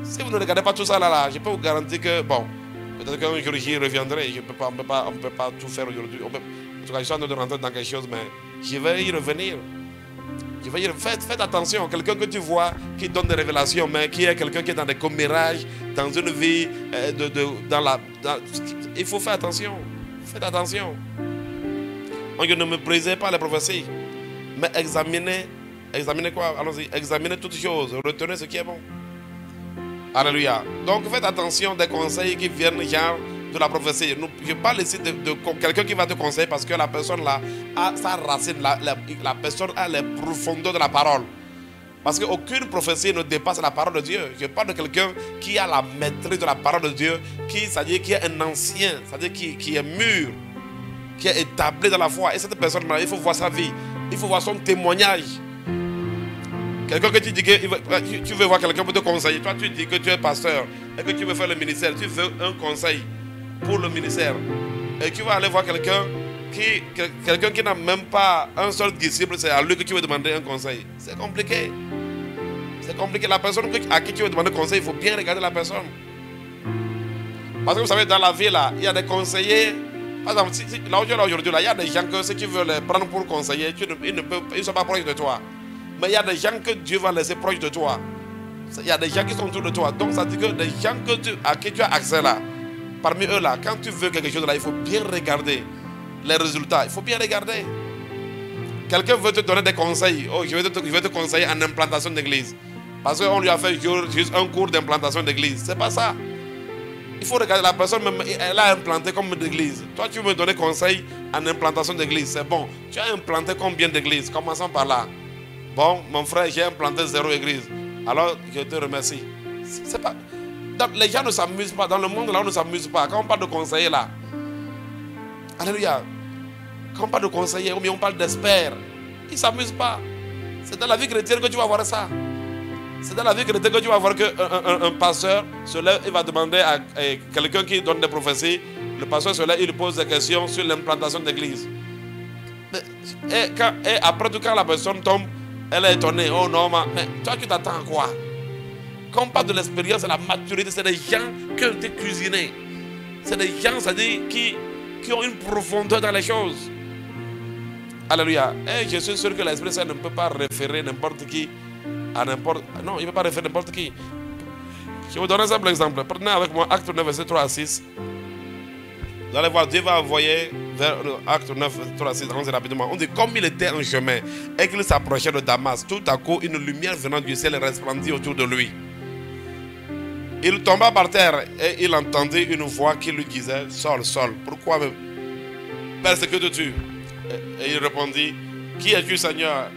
Si vous ne regardez pas tout ça, là, je peux vous garantir que, bon, peut-être qu'un jour j'y reviendrai. On ne peut pas tout faire aujourd'hui. En tout cas, je suis en train de rentrer dans quelque chose, mais je vais y revenir. Faites attention, quelqu'un que tu vois qui donne des révélations, mais qui est quelqu'un qui est dans des commérages, dans une vie, il faut faire attention. Faites attention. Donc, ne méprisez pas les prophéties, mais examinez quoi? Allons-y, examinez toutes choses, retenez ce qui est bon. Alléluia. Donc faites attention des conseils qui viennent genre de la prophétie. Je parle ici de quelqu'un qui va te conseiller parce que la personne là a sa racine, la personne a les profondeurs de la parole. Parce qu'aucune prophétie ne dépasse la parole de Dieu. Je parle de quelqu'un qui a la maîtrise de la parole de Dieu, c'est-à-dire qui est un ancien, c'est-à-dire qui est mûr, qui est établi dans la foi. Et cette personne-là, il faut voir sa vie, il faut voir son témoignage. Quelqu'un que tu dis que tu veux voir quelqu'un pour te conseiller. Toi, tu dis que tu es pasteur et que tu veux faire le ministère. Tu veux un conseil pour le ministère. Et tu vas aller voir quelqu'un qui n'a même pas un seul disciple. C'est à lui que tu veux demander un conseil. C'est compliqué. C'est compliqué. La personne à qui tu veux demander conseil, il faut bien regarder la personne. Parce que vous savez, dans la vie, là, il y a des conseillers. Par exemple, là où tu es là aujourd'hui, il y a des gens que ceux qui veulent les prendre pour conseiller, ils ne sont pas proches de toi. Mais il y a des gens que Dieu va laisser proches de toi. Il y a des gens qui sont autour de toi. Donc ça dit que des gens à qui tu as accès là, parmi eux là, quand tu veux quelque chose là, il faut bien regarder les résultats. Il faut bien regarder. Quelqu'un veut te donner des conseils. Oh, je vais te conseiller en implantation d'église. Parce qu'on lui a fait juste un cours d'implantation d'église. C'est pas ça. Il faut regarder la personne, même, elle a implanté combien d'églises. Toi, tu veux me donner conseil en implantation d'église. C'est bon. Tu as implanté combien d'églises? Commençons par là. Bon, mon frère, j'ai implanté 0 église. Alors, je te remercie. C'est pas... Les gens ne s'amusent pas. Dans le monde, là, on ne s'amuse pas. Quand on parle de conseiller, là. Alléluia. Quand on parle de conseiller, ou bien on parle d'expert, ils ne s'amusent pas. C'est dans la vie chrétienne que tu vas voir ça. C'est dans la vie chrétienne que tu vas voir qu'un pasteur se lève et va demander à quelqu'un qui donne des prophéties. Le pasteur se lève, il pose des questions sur l'implantation d'église. Et après tout, quand la personne tombe, elle est étonnée. Oh non, mais toi, tu t'attends à quoi? Quand on parle de l'expérience et la maturité, c'est des gens qui ont été cuisinés. C'est des gens, c'est-à-dire qui ont une profondeur dans les choses. Alléluia. Et je suis sûr que l'Esprit Saint ne peut pas référer n'importe qui à n'importe... Non, il ne peut pas référer n'importe qui. Je vais vous donner un simple exemple. Prenez avec moi Acte 9, verset 3 à 6. Vous allez voir, Dieu va envoyer vers Acte 9, verset 3 à 6. Allons-y rapidement. On dit, comme il était en chemin et qu'il s'approchait de Damas, tout à coup, une lumière venant du ciel resplendit autour de lui. Il tomba par terre et il entendit une voix qui lui disait, Saul, Saul, pourquoi me persécutes-tu? Et il répondit, qui es-tu, Seigneur?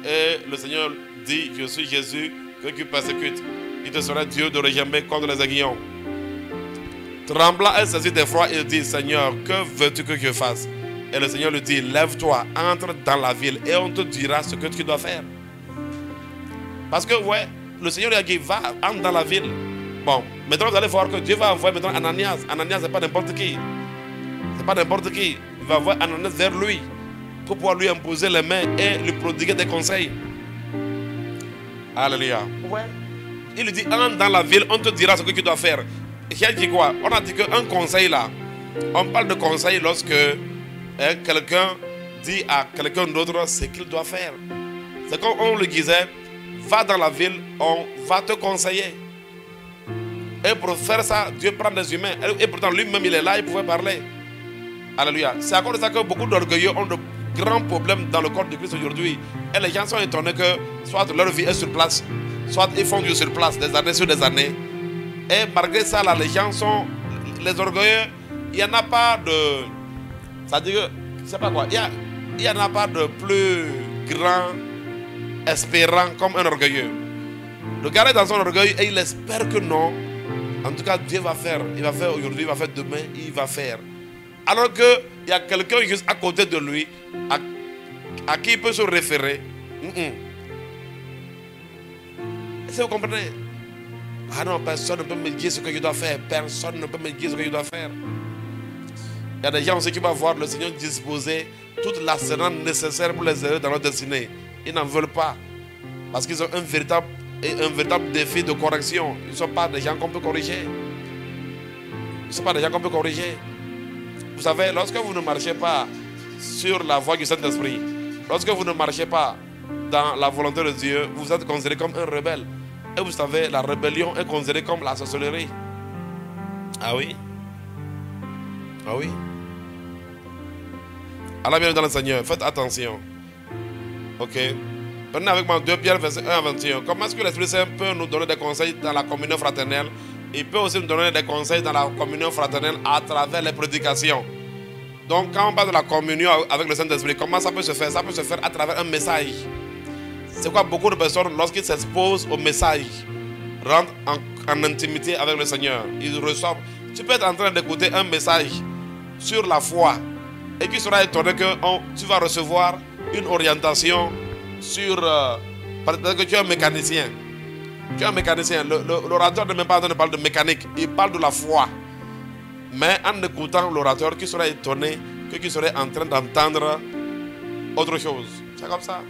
Et le Seigneur dit, je suis Jésus que tu persécutes. Il te sera Dieu de regember contre les aiguillons. Tremblant, elle saisit d'effroi et dit, Seigneur, que veux-tu que je fasse? Et le Seigneur lui dit, lève-toi, entre dans la ville et on te dira ce que tu dois faire. Parce que, ouais, le Seigneur lui a dit, va, entre dans la ville. Bon, maintenant vous allez voir que Dieu va envoyer maintenant Ananias. Ananias, c'est pas n'importe qui. C'est pas n'importe qui. Il va envoyer Ananias vers lui pour pouvoir lui imposer les mains et lui prodiguer des conseils. Alléluia. Ouais. Il lui dit, entre dans la ville, on te dira ce que tu dois faire. j'ai dit quoi? On a dit qu'un conseil là, on parle de conseil lorsque quelqu'un dit à quelqu'un d'autre ce qu'il doit faire. C'est comme on le disait, va dans la ville, on va te conseiller. Et pour faire ça, Dieu prend des humains. Et pourtant lui-même il est là, il pouvait parler. Alléluia. C'est à cause de ça que beaucoup d'orgueilleux ont de grands problèmes dans le corps de Christ aujourd'hui. Et les gens sont étonnés que soit leur vie est sur place, soit ils font Dieu sur place des années sur des années. Et malgré ça, là, les gens sont... Les orgueilleux, il n'y en a pas de... C'est-à-dire que, je sais pas quoi, il n'y en a pas de plus grand espérant comme un orgueilleux. Le gars est dans son orgueil et il espère que non. En tout cas, Dieu va faire. Il va faire aujourd'hui, il va faire demain, il va faire. Alors qu'il y a quelqu'un juste à côté de lui, à qui il peut se référer. Est-ce que vous comprenez? Ah non, personne ne peut me dire ce que je dois faire. Personne ne peut me dire ce que je dois faire. Il y a des gens aussi qui vont voir le Seigneur disposer toute l'arsenal nécessaire pour les aider dans leur destinée. Ils n'en veulent pas. Parce qu'ils ont un véritable défi de correction. Ils ne sont pas des gens qu'on peut corriger. Ils ne sont pas des gens qu'on peut corriger. Vous savez, lorsque vous ne marchez pas sur la voie du Saint-Esprit, lorsque vous ne marchez pas dans la volonté de Dieu, vous êtes considéré comme un rebelle. Et vous savez, la rébellion est considérée comme la sorcellerie. Ah oui? Ah oui? Alors bien dans le Seigneur, faites attention. Ok? Prenez avec moi 2 Pierre verset 1 à 21. Comment est-ce que l'Esprit Saint peut nous donner des conseils dans la communion fraternelle? Il peut aussi nous donner des conseils dans la communion fraternelle à travers les prédications. Donc quand on parle de la communion avec le Saint-Esprit, comment ça peut se faire? Ça peut se faire à travers un message. C'est quoi beaucoup de personnes, lorsqu'ils s'exposent au message, rentrent en intimité avec le Seigneur. Ils reçoivent. Tu peux être en train d'écouter un message sur la foi et tu seras étonné que tu vas recevoir une orientation sur... peut-être que tu es un mécanicien. Tu es un mécanicien. L'orateur ne même pas en train de parler de mécanique. Il parle de la foi. Mais en écoutant l'orateur, tu seras étonné que tu serais en train d'entendre autre chose. C'est comme ça.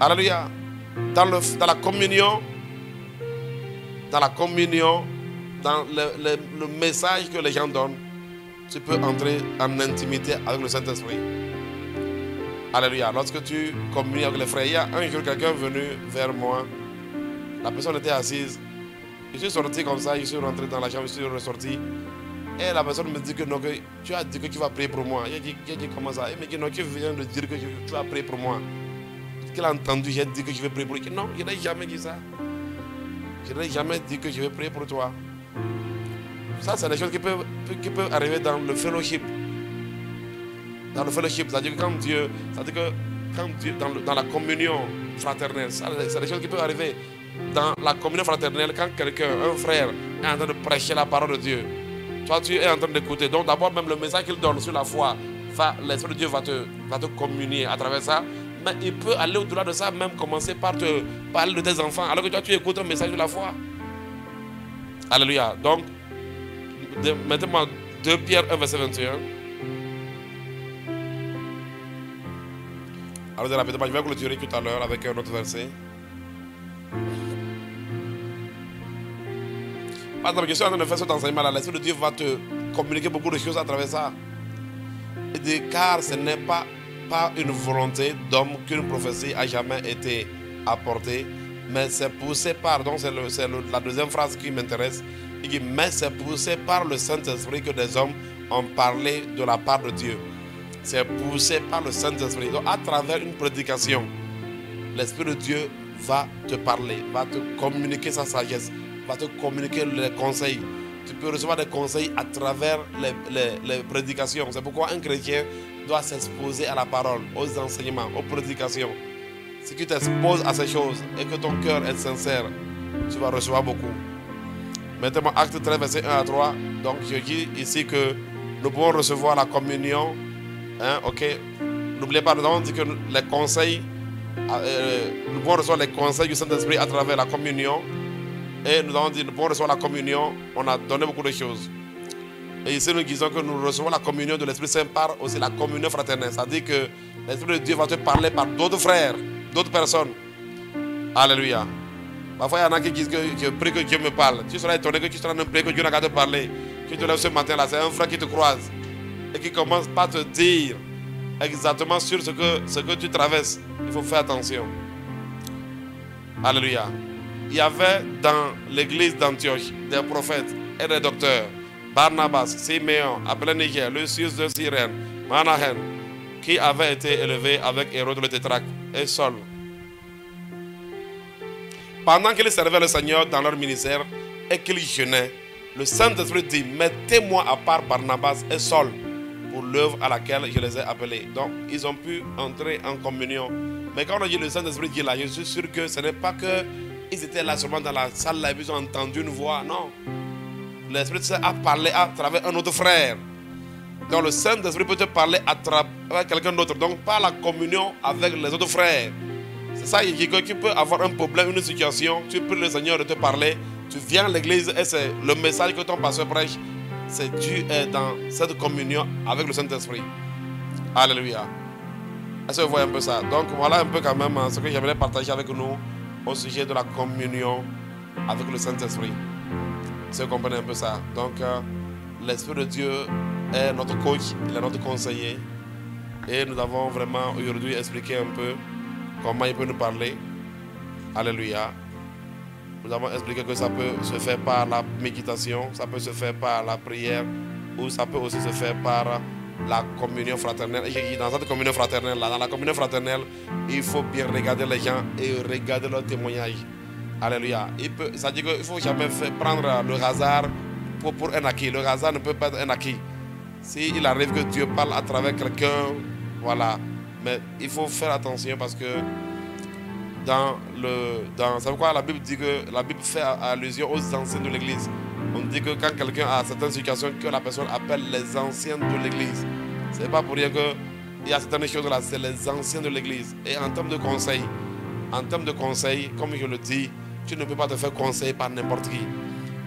Alléluia. Dans la communion, dans le message que les gens donnent, tu peux entrer en intimité avec le Saint-Esprit. Alléluia. Lorsque tu communies avec les frères, il y a un jour quelqu'un venu vers moi. La personne était assise. Je suis sorti comme ça, je suis rentré dans la chambre, je suis ressorti. Et la personne me dit que non, que tu as dit que tu vas prier pour moi. J'ai dit comment ça? Il me dit non, tu viens de dire que tu vas prier pour moi. Qu'il a entendu, j'ai dit que je vais prier pour lui. Non, je n'ai jamais dit ça. Je n'ai jamais dit que je vais prier pour toi. Ça, c'est des choses qui peuvent arriver dans le fellowship. Dans le fellowship, c'est-à-dire que quand Dieu, dans la communion fraternelle, c'est des choses qui peuvent arriver. Dans la communion fraternelle, quand quelqu'un, un frère, est en train de prêcher la parole de Dieu, toi tu es en train d'écouter. Donc d'abord même le message qu'il donne sur la foi, l'Esprit de Dieu va te communier à travers ça. Mais il peut aller au-delà de ça, même commencer par te parler de tes enfants, alors que toi tu écoutes un message de la foi. Alléluia. Donc, mettez-moi 2 Pierre 1 verset 21. Alors rapidement, je vais clôturer tout à l'heure avec un autre verset. Pendant que je suis en train de faire cet enseignement-là, l'Esprit de Dieu va te communiquer beaucoup de choses à travers ça. Il dit, car ce n'est pas une volonté d'homme qu'une prophétie a jamais été apportée, mais c'est poussé par, donc c'est la deuxième phrase qui m'intéresse, il dit, mais c'est poussé par le Saint-Esprit que des hommes ont parlé de la part de Dieu. C'est poussé par le Saint-Esprit. Donc à travers une prédication, l'Esprit de Dieu va te parler, va te communiquer sa sagesse, va te communiquer les conseils. Tu peux recevoir des conseils à travers les prédications. C'est pourquoi un chrétien doit s'exposer à la parole, aux enseignements, aux prédications. Si tu t'exposes à ces choses et que ton cœur est sincère, tu vas recevoir beaucoup. Maintenant, Acte 13, verset 1 à 3. Donc, je dis ici que nous pouvons recevoir la communion. Hein, ok. N'oubliez pas, nous avons dit que les conseils, nous pouvons recevoir les conseils du Saint-Esprit à travers la communion. Et nous avons dit, nous pouvons recevoir la communion. On a donné beaucoup de choses. Et ici, nous disons que nous recevons la communion de l'Esprit Saint par aussi la communion fraternelle. C'est-à-dire que l'Esprit de Dieu va te parler par d'autres frères, d'autres personnes. Alléluia. Parfois, il y en a qui disent que je prie que Dieu me parle. Tu seras étonné que tu seras en train de prier que Dieu n'a qu'à te parler. Tu te lèves ce matin-là, c'est un frère qui te croise et qui commence par te dire exactement sur ce que tu traverses. Il faut faire attention. Alléluia. Il y avait dans l'église d'Antioche des prophètes et des docteurs. Barnabas, Siméon, appelé Niger, Lucius de Cyrène, Manahen, qui avaient été élevés avec Hérode le tétrarque et Saul. Pendant qu'ils servaient le Seigneur dans leur ministère et qu'ils jeûnaient, le Saint-Esprit dit, mettez-moi à part Barnabas et Saul pour l'œuvre à laquelle je les ai appelés. Donc, ils ont pu entrer en communion. Mais quand on dit le Saint-Esprit dit là, je suis sûr que ce n'est pas que ils étaient là seulement dans la salle, là, ils ont entendu une voix. Non. L'Esprit a parlé à travers un autre frère. Donc, le Saint-Esprit peut te parler à travers quelqu'un d'autre. Donc, par la communion avec les autres frères. C'est ça, tu peux avoir un problème, une situation, tu pries le Seigneur de te parler, tu viens à l'église et c'est le message que ton pasteur prêche, c'est tu es dans cette communion avec le Saint-Esprit. Alléluia. Est-ce que vous voyez un peu ça? Donc voilà un peu quand même ce que j'aimerais partager avec nous au sujet de la communion avec le Saint-Esprit. Est-ce que vous comprenez un peu ça? Donc l'Esprit de Dieu est notre coach, il est notre conseiller. Et nous avons vraiment aujourd'hui expliqué un peu comment il peut nous parler. Alléluia. Nous avons expliqué que ça peut se faire par la méditation, ça peut se faire par la prière, ou ça peut aussi se faire par la communion fraternelle. Et dans cette communion fraternelle, dans la communion fraternelle, il faut bien regarder les gens et regarder leurs témoignages. Alléluia. Ça dit qu'il ne faut jamais prendre le hasard pour un acquis. Le hasard ne peut pas être un acquis. S'il arrive que Dieu parle à travers quelqu'un, voilà. Mais il faut faire attention parce que c'est pourquoi la Bible dit que la Bible fait allusion aux anciens de l'église. On dit que quand quelqu'un a certaines situations que la personne appelle les anciens de l'église. Ce n'est pas pour dire qu'il y a certaines choses là, c'est les anciens de l'église. Et en termes de conseil, comme je le dis, tu ne peux pas te faire conseiller par n'importe qui.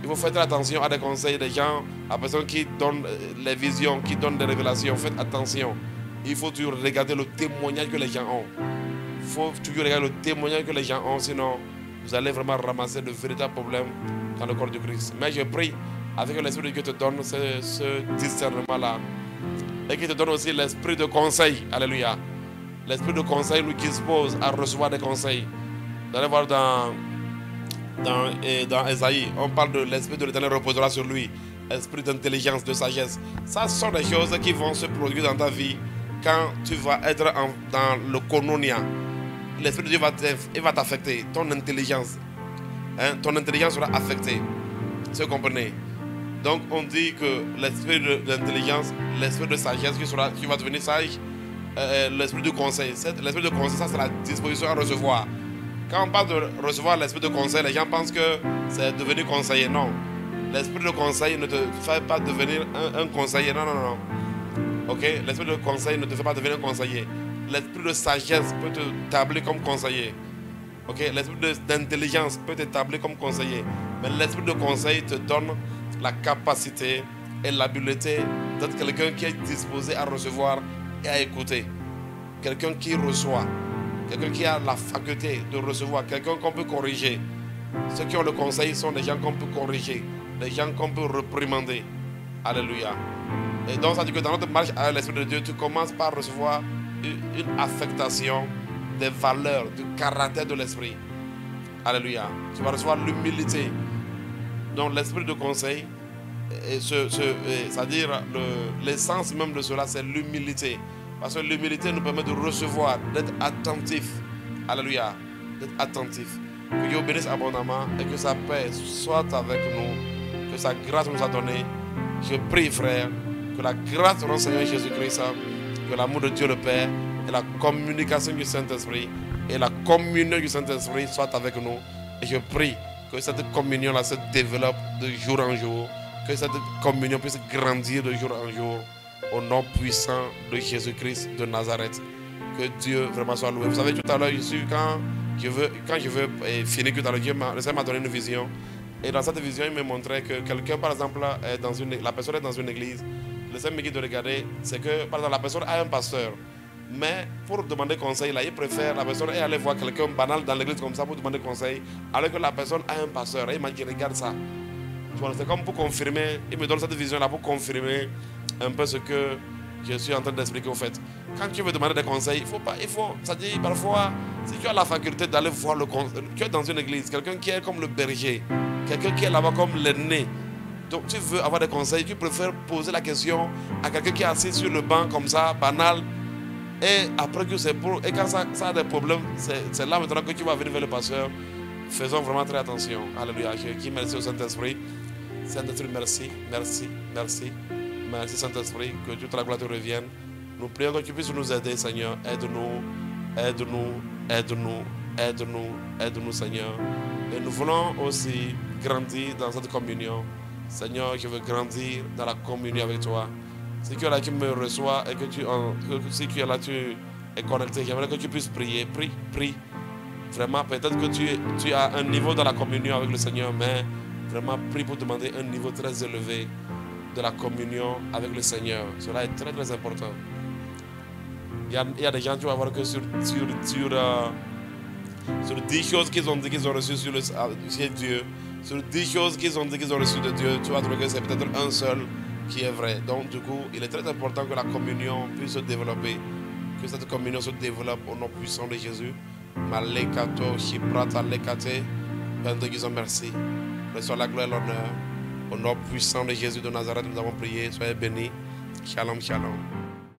Il faut faire attention à des conseils des gens, à des personnes qui donnent les visions, qui donnent des révélations. Faites attention. Il faut toujours regarder le témoignage que les gens ont. Il faut toujours regarder le témoignage que les gens ont, sinon vous allez vraiment ramasser de véritables problèmes dans le corps de Christ. Mais je prie avec l'Esprit de Dieu te donne ce discernement-là. Et qu'il te donne aussi l'esprit de conseil. Alléluia. L'esprit de conseil nous dispose à recevoir des conseils. Vous allez voir dans Ésaïe, on parle de l'esprit de l'Éternel reposera sur lui. Esprit d'intelligence, de sagesse. Ça sont des choses qui vont se produire dans ta vie quand tu vas être dans le koinonia. L'Esprit de Dieu va t'affecter. Ton intelligence. Ton intelligence sera affectée. Vous comprenez? Donc on dit que l'esprit d'intelligence, l'esprit de sagesse qui va devenir sage, l'esprit de conseil. L'esprit de conseil, ça c'est la disposition à recevoir. Quand on parle de recevoir l'esprit de conseil, les gens pensent que c'est devenir conseiller. Non. L'esprit de conseil ne te fait pas devenir un conseiller. Non, non, non. Ok? L'esprit de conseil ne te fait pas devenir un conseiller. L'esprit de sagesse peut t'établir comme conseiller. Ok? L'esprit d'intelligence peut t'établir comme conseiller. Mais l'esprit de conseil te donne la capacité et l'habileté d'être quelqu'un qui est disposé à recevoir et à écouter. Quelqu'un qui reçoit. Quelqu'un qui a la faculté de recevoir. Quelqu'un qu'on peut corriger. Ceux qui ont le conseil sont des gens qu'on peut corriger. Des gens qu'on peut réprimander. Alléluia. Et donc ça dit que dans notre marche avec l'Esprit de Dieu, tu commences par recevoir une affectation des valeurs, du caractère de l'Esprit. Alléluia. Tu vas recevoir l'humilité. Donc l'Esprit de conseil, c'est-à-dire l'essence même de cela, c'est l'humilité. Parce que l'humilité nous permet de recevoir, d'être attentif. Alléluia. D'être attentif. Que Dieu bénisse abondamment et que sa paix soit avec nous. Que sa grâce nous a donné. Je prie, frère, que la grâce de notre Seigneur Jésus-Christ, que l'amour de Dieu le Père et la communication du Saint-Esprit et la communion du Saint-Esprit soient avec nous. Et je prie que cette communion-là se développe de jour en jour. Que cette communion puisse grandir de jour en jour. Au nom puissant de Jésus-Christ de Nazareth. Que Dieu vraiment soit loué. Vous savez, tout à l'heure, quand je veux finir tout à l'heure, le Seigneur m'a donné une vision. Et dans cette vision, il me montrait que quelqu'un, par exemple, la personne est dans une église. Le Seigneur me dit de regarder, c'est que, par exemple, la personne a un pasteur. Mais pour demander conseil, là, il préfère la personne et aller voir quelqu'un banal dans l'église comme ça pour demander conseil, alors que la personne a un pasteur. Et il m'a dit, regarde ça. C'est comme pour confirmer, il me donne cette vision-là pour confirmer un peu ce que je suis en train d'expliquer au fait. Quand tu veux demander des conseils, ça dit parfois, si tu as la faculté d'aller voir le conseil, tu es dans une église, quelqu'un qui est comme le berger, quelqu'un qui est là-bas comme l'aîné. Donc tu veux avoir des conseils, tu préfères poser la question à quelqu'un qui est assis sur le banc comme ça, banal. Et après que c'est pour. Et quand ça a des problèmes, c'est là maintenant que tu vas venir vers le pasteur. Faisons vraiment très attention. Alléluia. Je dis merci au Saint-Esprit. Saint-Esprit, merci, merci, merci. Merci Saint-Esprit, que toute la gloire te revienne. Nous prions que tu puisses nous aider, Seigneur. Aide-nous, aide-nous, aide-nous, aide-nous, aide-nous, Seigneur. Et nous voulons aussi grandir dans cette communion. Seigneur, je veux grandir dans la communion avec toi. Si tu es là, tu me reçois et que si tu es là, tu es connecté, j'aimerais que tu puisses prier. Prie, prie. Vraiment, peut-être que tu as un niveau dans la communion avec le Seigneur, mais vraiment, prie pour demander un niveau très élevé de la communion avec le Seigneur. Cela est très très important. Il y a des gens, tu vas voir que sur 10 choses qu'ils ont dit qu'ils ont reçues chez Dieu, sur 10 choses qu'ils ont dit qu'ils ont reçues de Dieu, tu vas trouver que c'est peut-être un seul qui est vrai. Donc du coup, il est très important que la communion puisse se développer, que cette communion se développe au nom puissant de Jésus. Malekato, Shiprata, Lekate, Père de Dieu, merci. Reçois la gloire et l'honneur. Au nom puissant de Jésus de Nazareth, nous avons prié. Soyez bénis. Shalom, shalom.